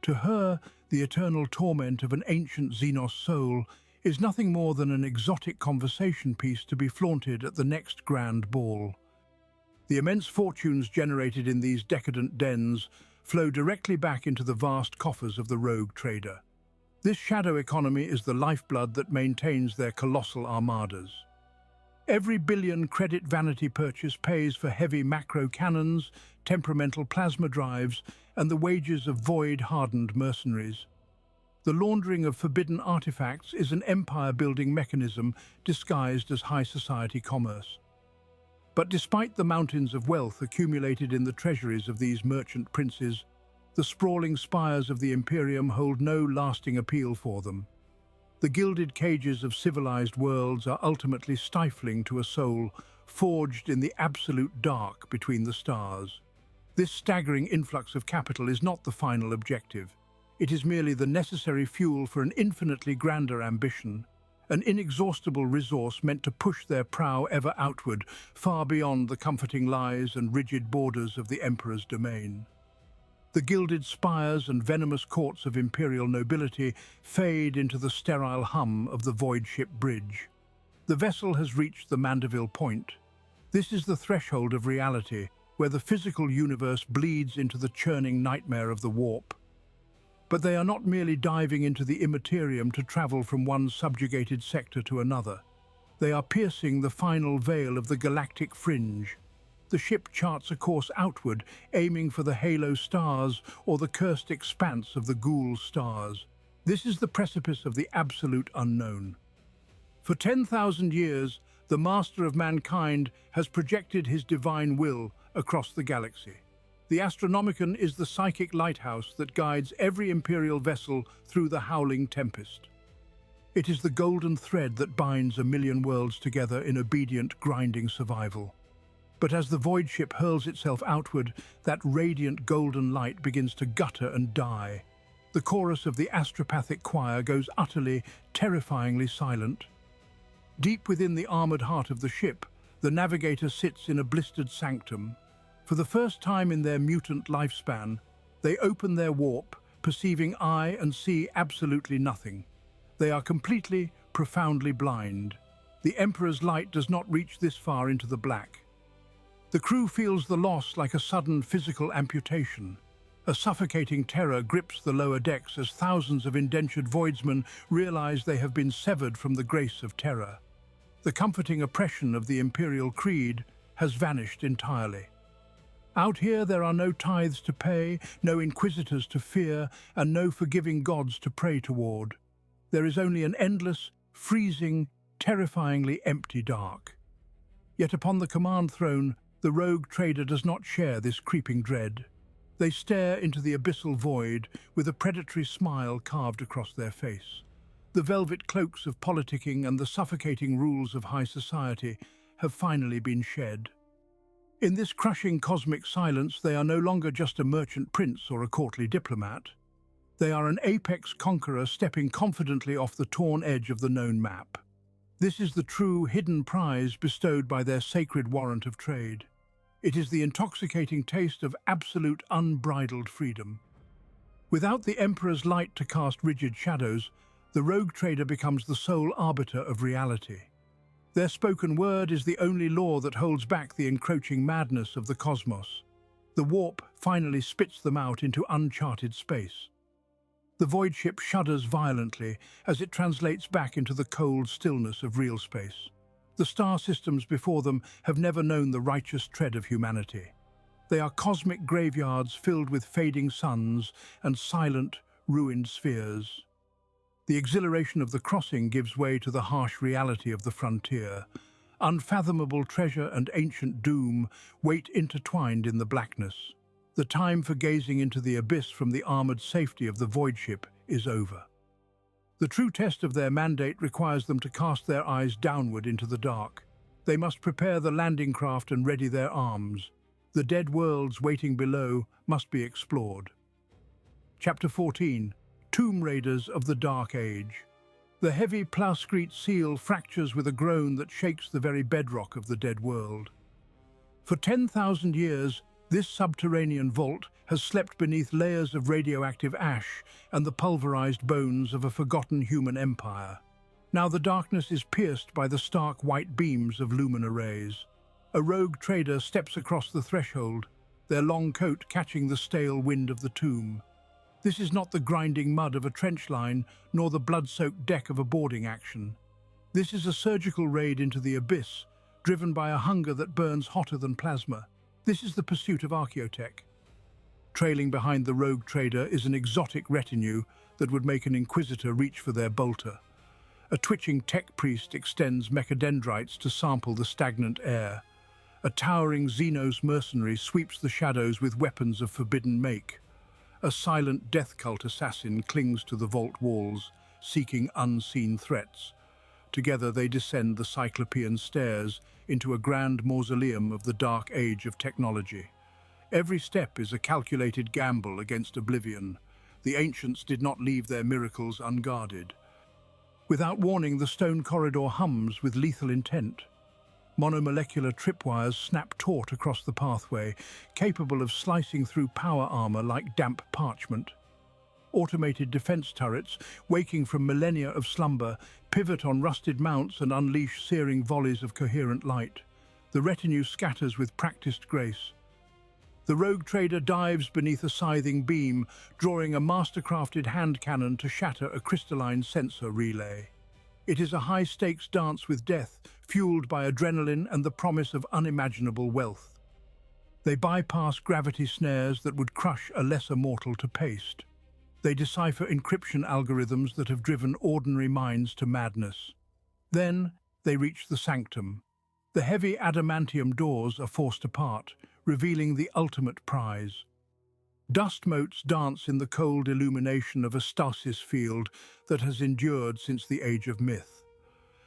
To her, the eternal torment of an ancient Xenos soul is nothing more than an exotic conversation piece to be flaunted at the next grand ball. The immense fortunes generated in these decadent dens flow directly back into the vast coffers of the rogue trader. This shadow economy is the lifeblood that maintains their colossal armadas. Every billion credit vanity purchase pays for heavy macro cannons, temperamental plasma drives, and the wages of void-hardened mercenaries. The laundering of forbidden artifacts is an empire-building mechanism disguised as high society commerce. But despite the mountains of wealth accumulated in the treasuries of these merchant princes, the sprawling spires of the Imperium hold no lasting appeal for them. The gilded cages of civilized worlds are ultimately stifling to a soul forged in the absolute dark between the stars. This staggering influx of capital is not the final objective. It is merely the necessary fuel for an infinitely grander ambition, an inexhaustible resource meant to push their prow ever outward, far beyond the comforting lies and rigid borders of the Emperor's domain. The gilded spires and venomous courts of imperial nobility fade into the sterile hum of the void ship bridge. The vessel has reached the Mandeville Point. This is the threshold of reality, where the physical universe bleeds into the churning nightmare of the warp. But they are not merely diving into the immaterium to travel from one subjugated sector to another. They are piercing the final veil of the galactic fringe. The ship charts a course outward, aiming for the halo stars or the cursed expanse of the ghoul stars. This is the precipice of the absolute unknown. For 10,000 years, the master of mankind has projected his divine will across the galaxy. The Astronomican is the psychic lighthouse that guides every imperial vessel through the howling tempest. It is the golden thread that binds a million worlds together in obedient, grinding survival. But as the void ship hurls itself outward, that radiant golden light begins to gutter and die. The chorus of the astropathic choir goes utterly, terrifyingly silent. Deep within the armored heart of the ship, the navigator sits in a blistered sanctum. For the first time in their mutant lifespan, they open their warp, perceiving eye and see absolutely nothing. They are completely, profoundly blind. The Emperor's light does not reach this far into the black. The crew feels the loss like a sudden physical amputation. A suffocating terror grips the lower decks as thousands of indentured voidsmen realize they have been severed from the grace of terror. The comforting oppression of the Imperial creed has vanished entirely. Out here there are no tithes to pay, no inquisitors to fear, and no forgiving gods to pray toward. There is only an endless, freezing, terrifyingly empty dark. Yet upon the command throne, the rogue trader does not share this creeping dread. They stare into the abyssal void with a predatory smile carved across their face. The velvet cloaks of politicking and the suffocating rules of high society have finally been shed. In this crushing cosmic silence, they are no longer just a merchant prince or a courtly diplomat. They are an apex conqueror stepping confidently off the torn edge of the known map. This is the true hidden prize bestowed by their sacred Warrant of Trade. It is the intoxicating taste of absolute unbridled freedom. Without the Emperor's light to cast rigid shadows, the rogue trader becomes the sole arbiter of reality. Their spoken word is the only law that holds back the encroaching madness of the cosmos. The warp finally spits them out into uncharted space. The void ship shudders violently as it translates back into the cold stillness of real space. The star systems before them have never known the righteous tread of humanity. They are cosmic graveyards filled with fading suns and silent, ruined spheres. The exhilaration of the crossing gives way to the harsh reality of the frontier. Unfathomable treasure and ancient doom wait intertwined in the blackness. The time for gazing into the abyss from the armored safety of the void ship is over. The true test of their mandate requires them to cast their eyes downward into the dark. They must prepare the landing craft and ready their arms. The dead worlds waiting below must be explored. Chapter 14. Tomb Raiders of the Dark Age. The heavy ploughscrete seal fractures with a groan that shakes the very bedrock of the dead world. For 10,000 years, this subterranean vault has slept beneath layers of radioactive ash and the pulverized bones of a forgotten human empire. Now the darkness is pierced by the stark white beams of luminous rays. A rogue trader steps across the threshold, their long coat catching the stale wind of the tomb. This is not the grinding mud of a trench line, nor the blood-soaked deck of a boarding action. This is a surgical raid into the abyss, driven by a hunger that burns hotter than plasma. This is the pursuit of archaeotech. Trailing behind the rogue trader is an exotic retinue that would make an Inquisitor reach for their bolter. A twitching tech priest extends mechadendrites to sample the stagnant air. A towering Xenos mercenary sweeps the shadows with weapons of forbidden make. A silent death cult assassin clings to the vault walls, seeking unseen threats. Together they descend the Cyclopean stairs into a grand mausoleum of the dark age of technology. Every step is a calculated gamble against oblivion. The ancients did not leave their miracles unguarded. Without warning, the stone corridor hums with lethal intent. Monomolecular tripwires snap taut across the pathway, capable of slicing through power armor like damp parchment. Automated defense turrets, waking from millennia of slumber, pivot on rusted mounts and unleash searing volleys of coherent light. The retinue scatters with practiced grace. The rogue trader dives beneath a scything beam, drawing a master-crafted hand cannon to shatter a crystalline sensor relay. It is a high-stakes dance with death, fueled by adrenaline and the promise of unimaginable wealth. They bypass gravity snares that would crush a lesser mortal to paste. They decipher encryption algorithms that have driven ordinary minds to madness. Then they reach the sanctum. The heavy adamantium doors are forced apart, revealing the ultimate prize. Dust motes dance in the cold illumination of a stasis field that has endured since the age of myth.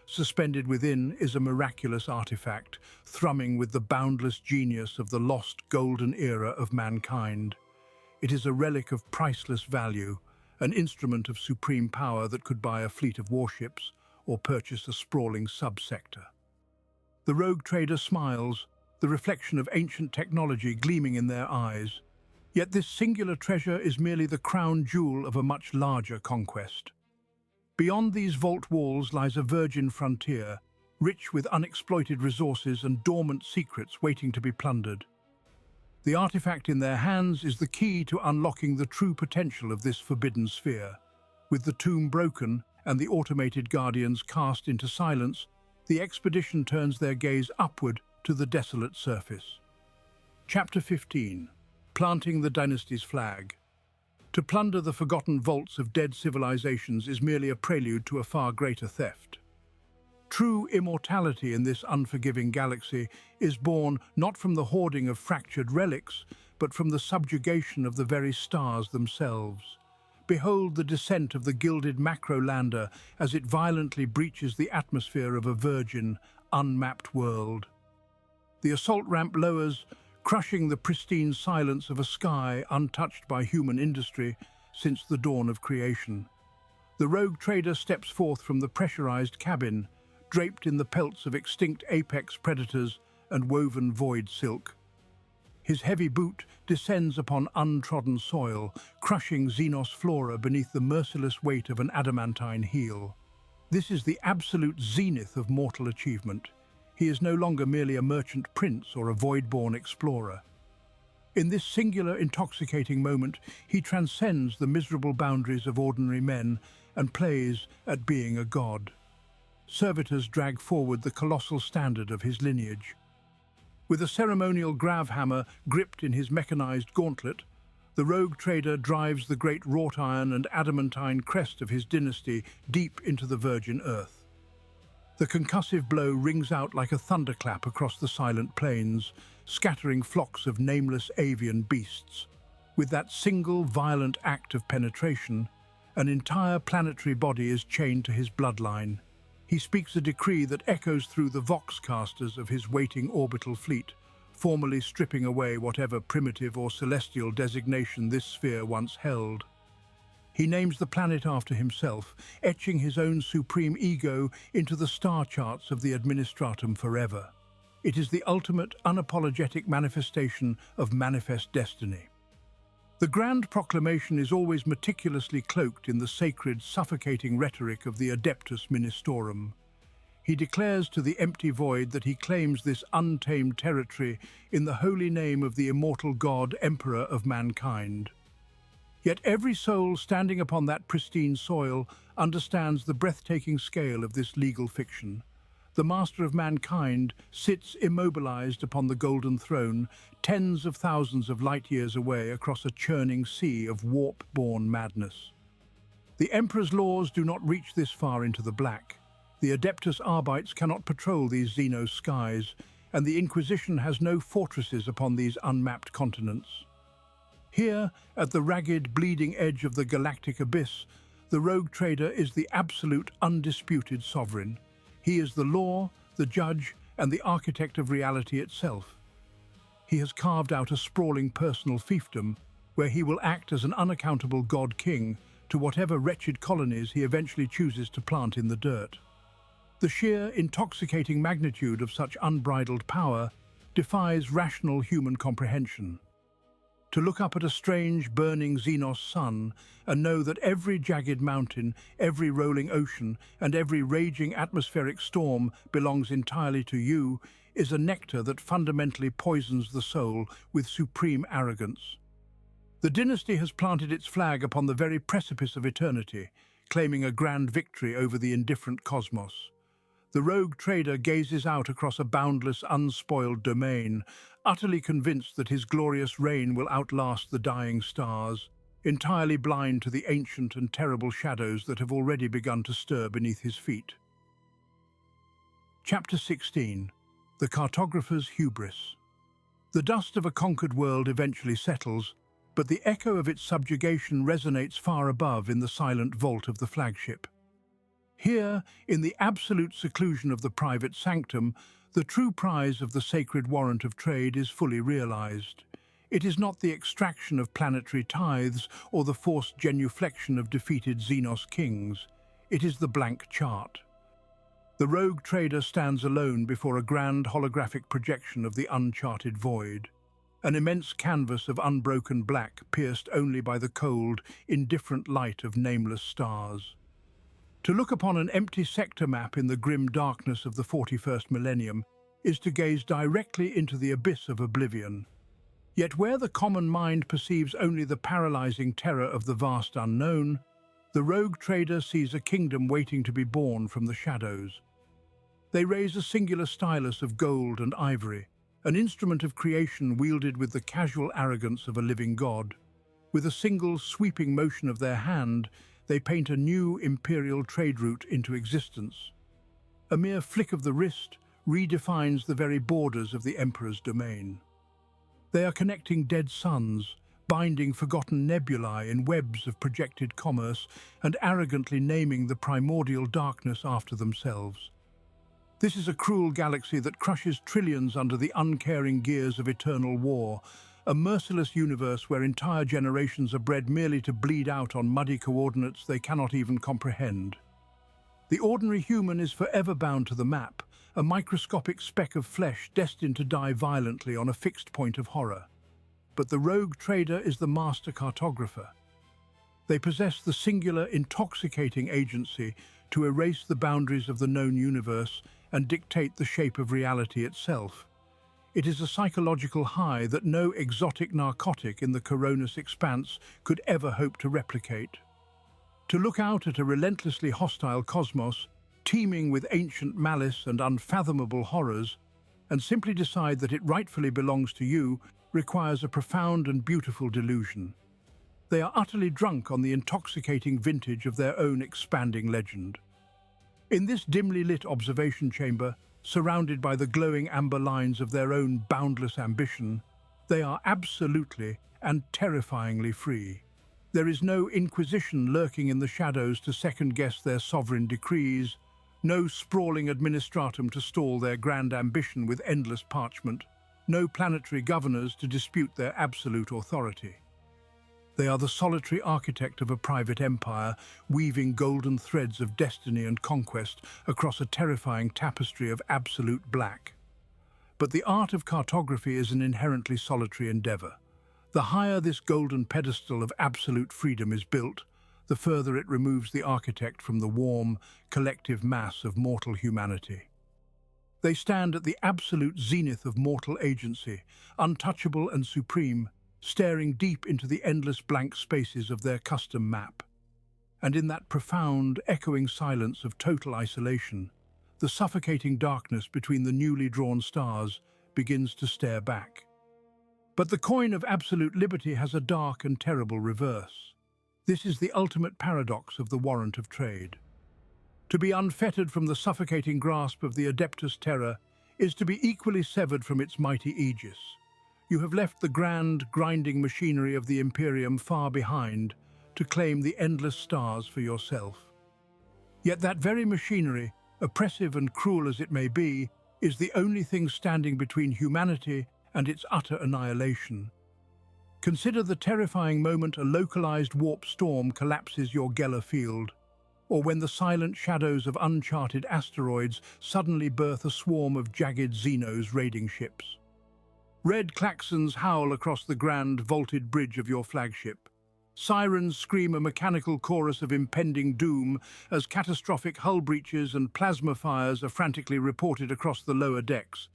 Suspended within is a miraculous artifact, thrumming with the boundless genius of the lost golden era of mankind. It is a relic of priceless value, an instrument of supreme power that could buy a fleet of warships or purchase a sprawling subsector. The rogue trader smiles, the reflection of ancient technology gleaming in their eyes. Yet this singular treasure is merely the crown jewel of a much larger conquest. Beyond these vault walls lies a virgin frontier, rich with unexploited resources and dormant secrets waiting to be plundered. The artifact in their hands is the key to unlocking the true potential of this forbidden sphere. With the tomb broken and the automated guardians cast into silence, the expedition turns their gaze upward to the desolate surface. Chapter 15. Planting the Dynasty's Flag. To plunder the forgotten vaults of dead civilizations is merely a prelude to a far greater theft. True immortality in this unforgiving galaxy is born not from the hoarding of fractured relics, but from the subjugation of the very stars themselves. Behold the descent of the gilded macro-lander as it violently breaches the atmosphere of a virgin, unmapped world. The assault ramp lowers, crushing the pristine silence of a sky untouched by human industry since the dawn of creation. The rogue trader steps forth from the pressurized cabin, draped in the pelts of extinct apex predators and woven void silk. His heavy boot descends upon untrodden soil, crushing Xenos flora beneath the merciless weight of an adamantine heel. This is the absolute zenith of mortal achievement. He is no longer merely a merchant prince or a void-born explorer. In this singular, intoxicating moment, he transcends the miserable boundaries of ordinary men and plays at being a god. Servitors drag forward the colossal standard of his lineage. With a ceremonial gravhammer gripped in his mechanized gauntlet, the rogue trader drives the great wrought iron and adamantine crest of his dynasty deep into the virgin earth. The concussive blow rings out like a thunderclap across the silent plains, scattering flocks of nameless avian beasts. With that single violent act of penetration, an entire planetary body is chained to his bloodline. He speaks a decree that echoes through the voxcasters of his waiting orbital fleet, formally stripping away whatever primitive or celestial designation this sphere once held. He names the planet after himself, etching his own supreme ego into the star charts of the Administratum forever. It is the ultimate, unapologetic manifestation of manifest destiny. The grand proclamation is always meticulously cloaked in the sacred, suffocating rhetoric of the Adeptus Ministorum. He declares to the empty void that he claims this untamed territory in the holy name of the immortal God, Emperor of mankind. Yet every soul standing upon that pristine soil understands the breathtaking scale of this legal fiction. The master of mankind sits immobilized upon the golden throne, tens of thousands of light years away across a churning sea of warp-born madness. The Emperor's laws do not reach this far into the black. The Adeptus Arbites cannot patrol these Xenos skies, and the Inquisition has no fortresses upon these unmapped continents. Here, at the ragged, bleeding edge of the galactic abyss, the rogue trader is the absolute, undisputed sovereign. He is the law, the judge, and the architect of reality itself. He has carved out a sprawling personal fiefdom where he will act as an unaccountable god-king to whatever wretched colonies he eventually chooses to plant in the dirt. The sheer, intoxicating magnitude of such unbridled power defies rational human comprehension. To look up at a strange, burning Xenos sun and know that every jagged mountain, every rolling ocean, and every raging atmospheric storm belongs entirely to you is a nectar that fundamentally poisons the soul with supreme arrogance. The dynasty has planted its flag upon the very precipice of eternity, claiming a grand victory over the indifferent cosmos. The rogue trader gazes out across a boundless, unspoiled domain, utterly convinced that his glorious reign will outlast the dying stars, entirely blind to the ancient and terrible shadows that have already begun to stir beneath his feet. Chapter 16. The Cartographer's Hubris. The dust of a conquered world eventually settles, but the echo of its subjugation resonates far above in the silent vault of the flagship. Here, in the absolute seclusion of the private sanctum, the true prize of the sacred Warrant of Trade is fully realized. It is not the extraction of planetary tithes or the forced genuflection of defeated Xenos kings. It is the blank chart. The rogue trader stands alone before a grand holographic projection of the uncharted void, an immense canvas of unbroken black pierced only by the cold, indifferent light of nameless stars. To look upon an empty sector map in the grim darkness of the 41st millennium is to gaze directly into the abyss of oblivion. Yet where the common mind perceives only the paralyzing terror of the vast unknown, the rogue trader sees a kingdom waiting to be born from the shadows. They raise a singular stylus of gold and ivory, an instrument of creation wielded with the casual arrogance of a living god. With a single sweeping motion of their hand, they paint a new imperial trade route into existence. A mere flick of the wrist redefines the very borders of the Emperor's domain. They are connecting dead suns, binding forgotten nebulae in webs of projected commerce, and arrogantly naming the primordial darkness after themselves. This is a cruel galaxy that crushes trillions under the uncaring gears of eternal war, a merciless universe where entire generations are bred merely to bleed out on muddy coordinates they cannot even comprehend. The ordinary human is forever bound to the map, a microscopic speck of flesh destined to die violently on a fixed point of horror. But the rogue trader is the master cartographer. They possess the singular, intoxicating agency to erase the boundaries of the known universe and dictate the shape of reality itself. It is a psychological high that no exotic narcotic in the Coronis expanse could ever hope to replicate. To look out at a relentlessly hostile cosmos, teeming with ancient malice and unfathomable horrors, and simply decide that it rightfully belongs to you, requires a profound and beautiful delusion. They are utterly drunk on the intoxicating vintage of their own expanding legend. In this dimly lit observation chamber, surrounded by the glowing amber lines of their own boundless ambition, they are absolutely and terrifyingly free. There is no Inquisition lurking in the shadows to second-guess their sovereign decrees, no sprawling administratum to stall their grand ambition with endless parchment, no planetary governors to dispute their absolute authority. They are the solitary architect of a private empire, weaving golden threads of destiny and conquest across a terrifying tapestry of absolute black. But the art of cartography is an inherently solitary endeavor. The higher this golden pedestal of absolute freedom is built, the further it removes the architect from the warm, collective mass of mortal humanity. They stand at the absolute zenith of mortal agency, untouchable and supreme, staring deep into the endless blank spaces of their custom map. And in that profound, echoing silence of total isolation, the suffocating darkness between the newly drawn stars begins to stare back. But the coin of absolute liberty has a dark and terrible reverse. This is the ultimate paradox of the Warrant of Trade. To be unfettered from the suffocating grasp of the Adeptus Terra is to be equally severed from its mighty aegis. You have left the grand, grinding machinery of the Imperium far behind to claim the endless stars for yourself. Yet that very machinery, oppressive and cruel as it may be, is the only thing standing between humanity and its utter annihilation. Consider the terrifying moment a localized warp storm collapses your Geller field, or when the silent shadows of uncharted asteroids suddenly birth a swarm of jagged Xenos raiding ships. Red klaxons howl across the grand vaulted bridge of your flagship. Sirens scream a mechanical chorus of impending doom as catastrophic hull breaches and plasma fires are frantically reported across the lower decks.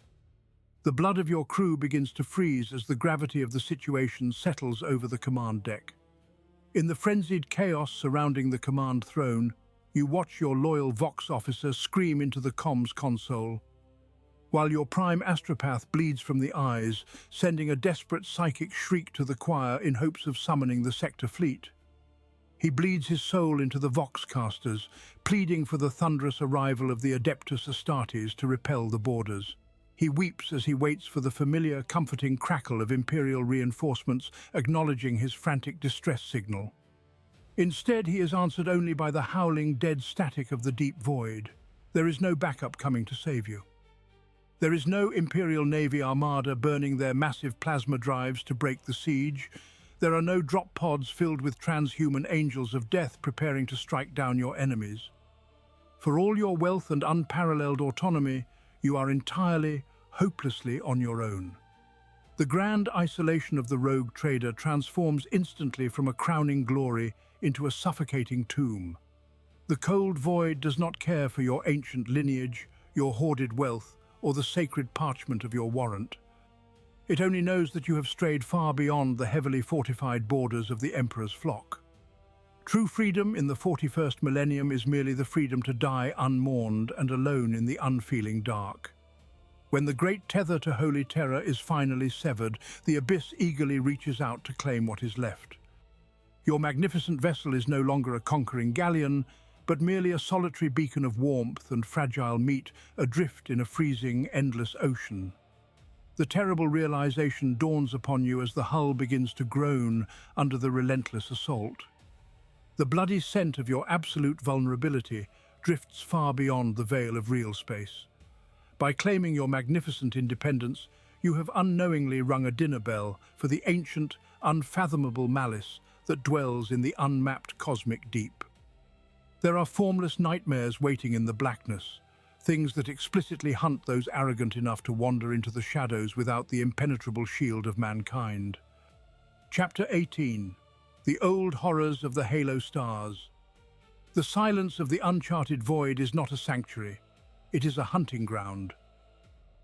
The blood of your crew begins to freeze as the gravity of the situation settles over the command deck. In the frenzied chaos surrounding the command throne, you watch your loyal Vox officer scream into the comms console, while your prime astropath bleeds from the eyes, sending a desperate psychic shriek to the choir in hopes of summoning the sector fleet. He bleeds his soul into the Voxcasters, pleading for the thunderous arrival of the Adeptus Astartes to repel the borders. He weeps as he waits for the familiar, comforting crackle of Imperial reinforcements acknowledging his frantic distress signal. Instead, he is answered only by the howling, dead static of the deep void. There is no backup coming to save you. There is no Imperial Navy armada burning their massive plasma drives to break the siege. There are no drop pods filled with transhuman angels of death preparing to strike down your enemies. For all your wealth and unparalleled autonomy, you are entirely, hopelessly on your own. The grand isolation of the rogue trader transforms instantly from a crowning glory into a suffocating tomb. The cold void does not care for your ancient lineage, your hoarded wealth, or the sacred parchment of your warrant. It only knows that you have strayed far beyond the heavily fortified borders of the Emperor's flock. True freedom in the 41st millennium is merely the freedom to die unmourned and alone in the unfeeling dark. When the great tether to holy terror is finally severed, the abyss eagerly reaches out to claim what is left. Your magnificent vessel is no longer a conquering galleon, but merely a solitary beacon of warmth and fragile meat adrift in a freezing, endless ocean. The terrible realization dawns upon you as the hull begins to groan under the relentless assault. The bloody scent of your absolute vulnerability drifts far beyond the veil of real space. By claiming your magnificent independence, you have unknowingly rung a dinner bell for the ancient, unfathomable malice that dwells in the unmapped cosmic deep. There are formless nightmares waiting in the blackness, things that explicitly hunt those arrogant enough to wander into the shadows without the impenetrable shield of mankind. Chapter 18. The Old Horrors of the Halo Stars. The silence of the uncharted void is not a sanctuary, it is a hunting ground.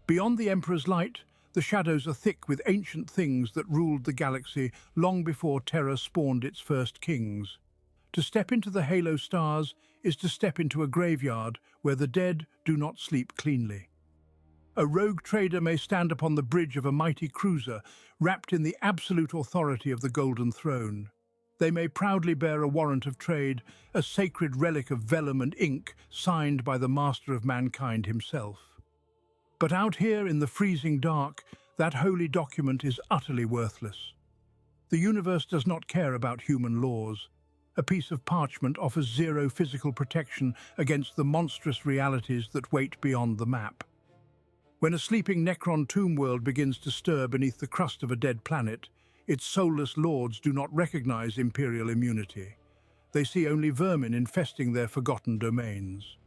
Beyond the Emperor's light, the shadows are thick with ancient things that ruled the galaxy long before Terra spawned its first kings. To step into the Halo Stars is to step into a graveyard where the dead do not sleep cleanly. A rogue trader may stand upon the bridge of a mighty cruiser, wrapped in the absolute authority of the Golden Throne. They may proudly bear a Warrant of Trade, a sacred relic of vellum and ink signed by the master of mankind himself. But out here in the freezing dark, that holy document is utterly worthless. The universe does not care about human laws. A piece of parchment offers zero physical protection against the monstrous realities that wait beyond the map. When a sleeping Necron tomb world begins to stir beneath the crust of a dead planet, its soulless lords do not recognize Imperial immunity. They see only vermin infesting their forgotten domains.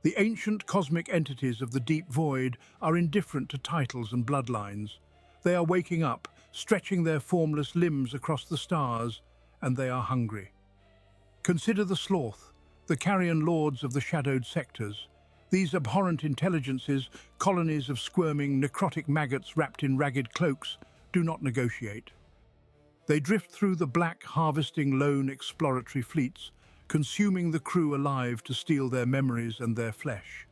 The ancient cosmic entities of the deep void are indifferent to titles and bloodlines. They are waking up, stretching their formless limbs across the stars, and they are hungry. Consider the Sloth, the carrion lords of the shadowed sectors. These abhorrent intelligences, colonies of squirming, necrotic maggots wrapped in ragged cloaks, do not negotiate. They drift through the black, harvesting lone exploratory fleets, consuming the crew alive to steal their memories and their flesh.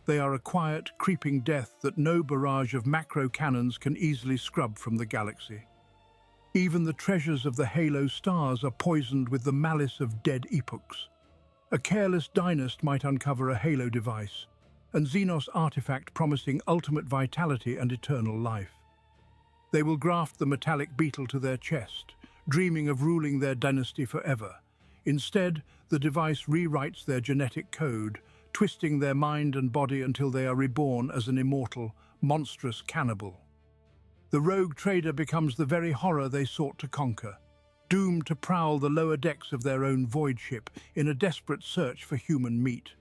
They are a quiet, creeping death that no barrage of macro cannons can easily scrub from the galaxy. Even the treasures of the Halo Stars are poisoned with the malice of dead epochs. A careless dynast might uncover a Halo device, an Xenos artifact promising ultimate vitality and eternal life. They will graft the metallic beetle to their chest, dreaming of ruling their dynasty forever. Instead, the device rewrites their genetic code, twisting their mind and body until they are reborn as an immortal, monstrous cannibal. The rogue trader becomes the very horror they sought to conquer, doomed to prowl the lower decks of their own void ship in a desperate search for human meat.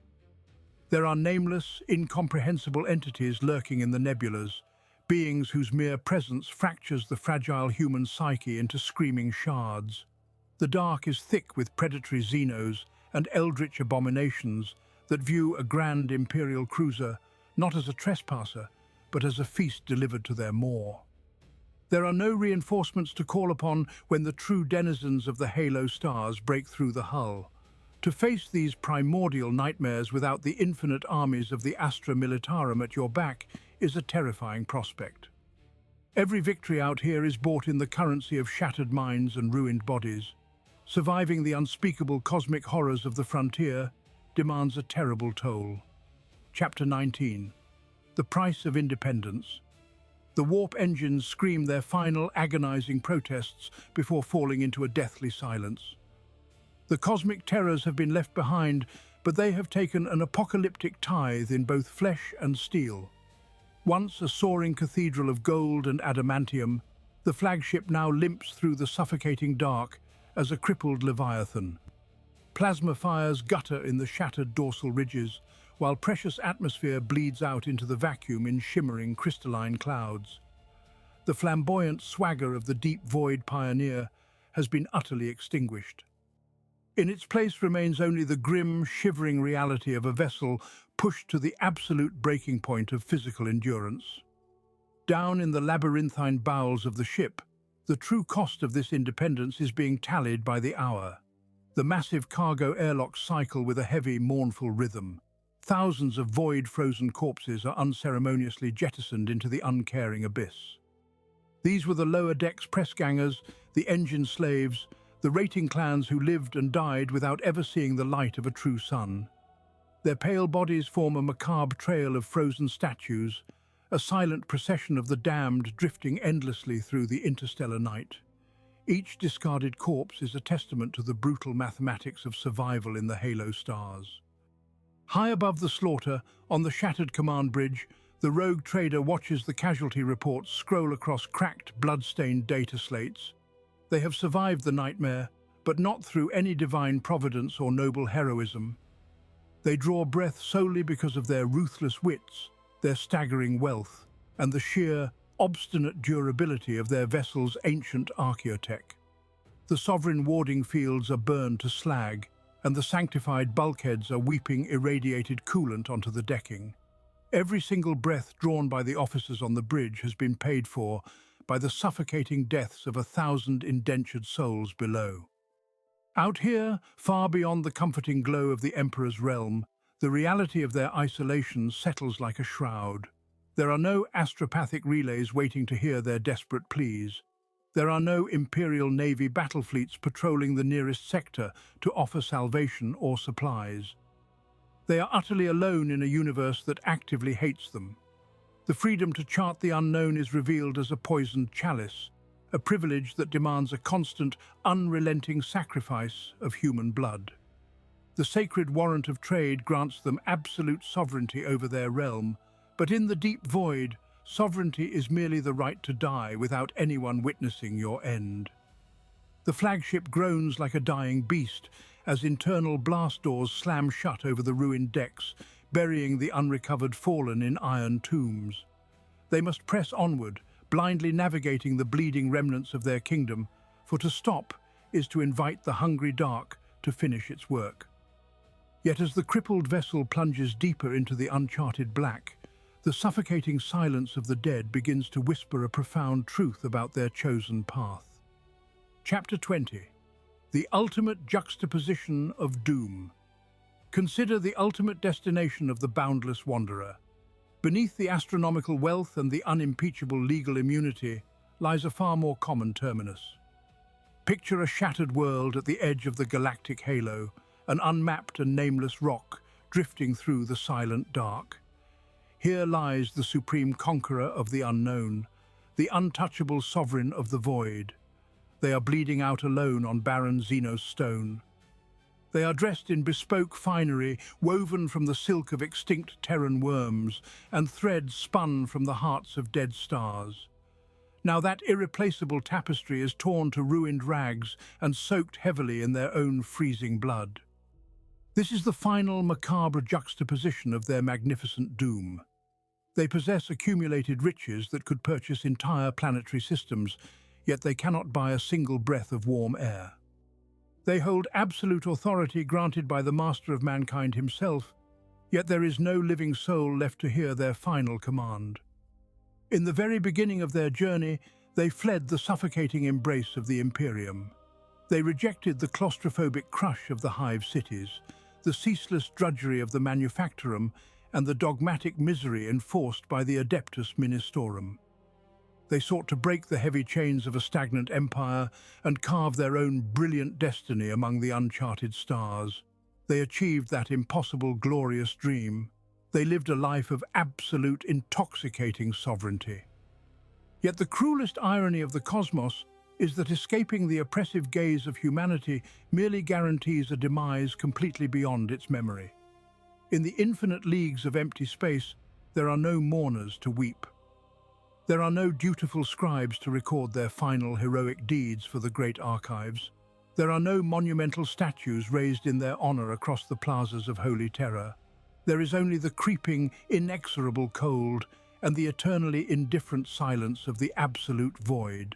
There are nameless, incomprehensible entities lurking in the nebulas, beings whose mere presence fractures the fragile human psyche into screaming shards. The dark is thick with predatory Xenos and eldritch abominations that view a grand Imperial cruiser not as a trespasser, but as a feast delivered to their maw. There are no reinforcements to call upon when the true denizens of the Halo Stars break through the hull. To face these primordial nightmares without the infinite armies of the Astra Militarum at your back is a terrifying prospect. Every victory out here is bought in the currency of shattered minds and ruined bodies. Surviving the unspeakable cosmic horrors of the frontier demands a terrible toll. Chapter 19. The Price of Independence. The warp engines scream their final agonizing protests before falling into a deathly silence. The cosmic terrors have been left behind, but they have taken an apocalyptic tithe in both flesh and steel. Once a soaring cathedral of gold and adamantium, the flagship now limps through the suffocating dark as a crippled leviathan. Plasma fires gutter in the shattered dorsal ridges, while precious atmosphere bleeds out into the vacuum in shimmering crystalline clouds. The flamboyant swagger of the deep void pioneer has been utterly extinguished. In its place remains only the grim, shivering reality of a vessel pushed to the absolute breaking point of physical endurance. Down in the labyrinthine bowels of the ship, the true cost of this independence is being tallied by the hour. The massive cargo airlocks cycle with a heavy, mournful rhythm. thousands of void-frozen corpses are unceremoniously jettisoned into the uncaring abyss. These were the lower decks press-gangers, the engine slaves, the rating clans who lived and died without ever seeing the light of a true sun. Their pale bodies form a macabre trail of frozen statues, a silent procession of the damned drifting endlessly through the interstellar night. Each discarded corpse is a testament to the brutal mathematics of survival in the halo stars. High above the slaughter, on the shattered command bridge, the rogue trader watches the casualty reports scroll across cracked, blood-stained data slates. They have survived the nightmare, but not through any divine providence or noble heroism. They draw breath solely because of their ruthless wits, their staggering wealth, and the sheer, obstinate durability of their vessel's ancient archaeotech. The sovereign warding fields are burned to slag, and the sanctified bulkheads are weeping irradiated coolant onto the decking. Every single breath drawn by the officers on the bridge has been paid for by the suffocating deaths of 1,000 indentured souls below. Out here, far beyond the comforting glow of the Emperor's realm, the reality of their isolation settles like a shroud. There are no astropathic relays waiting to hear their desperate pleas. There are no Imperial Navy battle fleets patrolling the nearest sector to offer salvation or supplies. They are utterly alone in a universe that actively hates them. The freedom to chart the unknown is revealed as a poisoned chalice, a privilege that demands a constant, unrelenting sacrifice of human blood. The sacred Warrant of Trade grants them absolute sovereignty over their realm, but in the deep void, sovereignty is merely the right to die without anyone witnessing your end. The flagship groans like a dying beast as internal blast doors slam shut over the ruined decks, burying the unrecovered fallen in iron tombs. They must press onward, blindly navigating the bleeding remnants of their kingdom, for to stop is to invite the hungry dark to finish its work. Yet as the crippled vessel plunges deeper into the uncharted black, the suffocating silence of the dead begins to whisper a profound truth about their chosen path. Chapter 20. The Ultimate Juxtaposition of Doom. Consider the ultimate destination of the boundless wanderer. Beneath the astronomical wealth and the unimpeachable legal immunity lies a far more common terminus. Picture a shattered world at the edge of the galactic halo, an unmapped and nameless rock drifting through the silent dark. Here lies the supreme conqueror of the unknown, the untouchable sovereign of the void. They are bleeding out alone on barren Xenos stone. They are dressed in bespoke finery woven from the silk of extinct Terran worms and threads spun from the hearts of dead stars. Now that irreplaceable tapestry is torn to ruined rags and soaked heavily in their own freezing blood. This is the final macabre juxtaposition of their magnificent doom. They possess accumulated riches that could purchase entire planetary systems, yet they cannot buy a single breath of warm air. They hold absolute authority granted by the master of mankind himself, yet there is no living soul left to hear their final command. In the very beginning of their journey, they fled the suffocating embrace of the Imperium. They rejected the claustrophobic crush of the hive cities, the ceaseless drudgery of the manufactorum, and the dogmatic misery enforced by the Adeptus Ministorum. They sought to break the heavy chains of a stagnant empire and carve their own brilliant destiny among the uncharted stars. They achieved that impossible, glorious dream. They lived a life of absolute, intoxicating sovereignty. Yet the cruelest irony of the cosmos is that escaping the oppressive gaze of humanity merely guarantees a demise completely beyond its memory. In the infinite leagues of empty space, there are no mourners to weep. There are no dutiful scribes to record their final heroic deeds for the great archives. There are no monumental statues raised in their honor across the plazas of holy terror. There is only the creeping, inexorable cold and the eternally indifferent silence of the absolute void.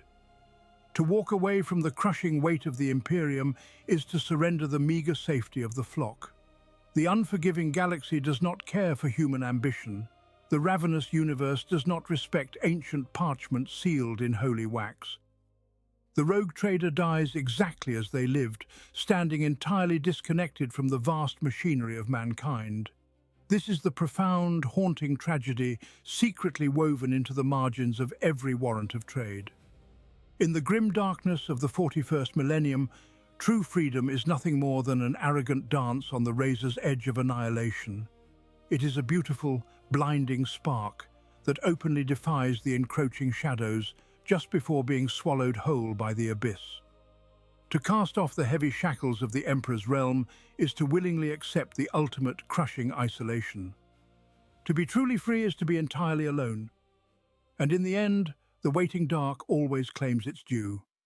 To walk away from the crushing weight of the Imperium is to surrender the meager safety of the flock. The unforgiving galaxy does not care for human ambition. The ravenous universe does not respect ancient parchment sealed in holy wax. The rogue trader dies exactly as they lived, standing entirely disconnected from the vast machinery of mankind. This is the profound, haunting tragedy secretly woven into the margins of every warrant of trade. In the grim darkness of the 41st millennium, true freedom is nothing more than an arrogant dance on the razor's edge of annihilation. It is a beautiful, blinding spark that openly defies the encroaching shadows just before being swallowed whole by the abyss. To cast off the heavy shackles of the Emperor's realm is to willingly accept the ultimate crushing isolation. To be truly free is to be entirely alone. And in the end, the waiting dark always claims its due.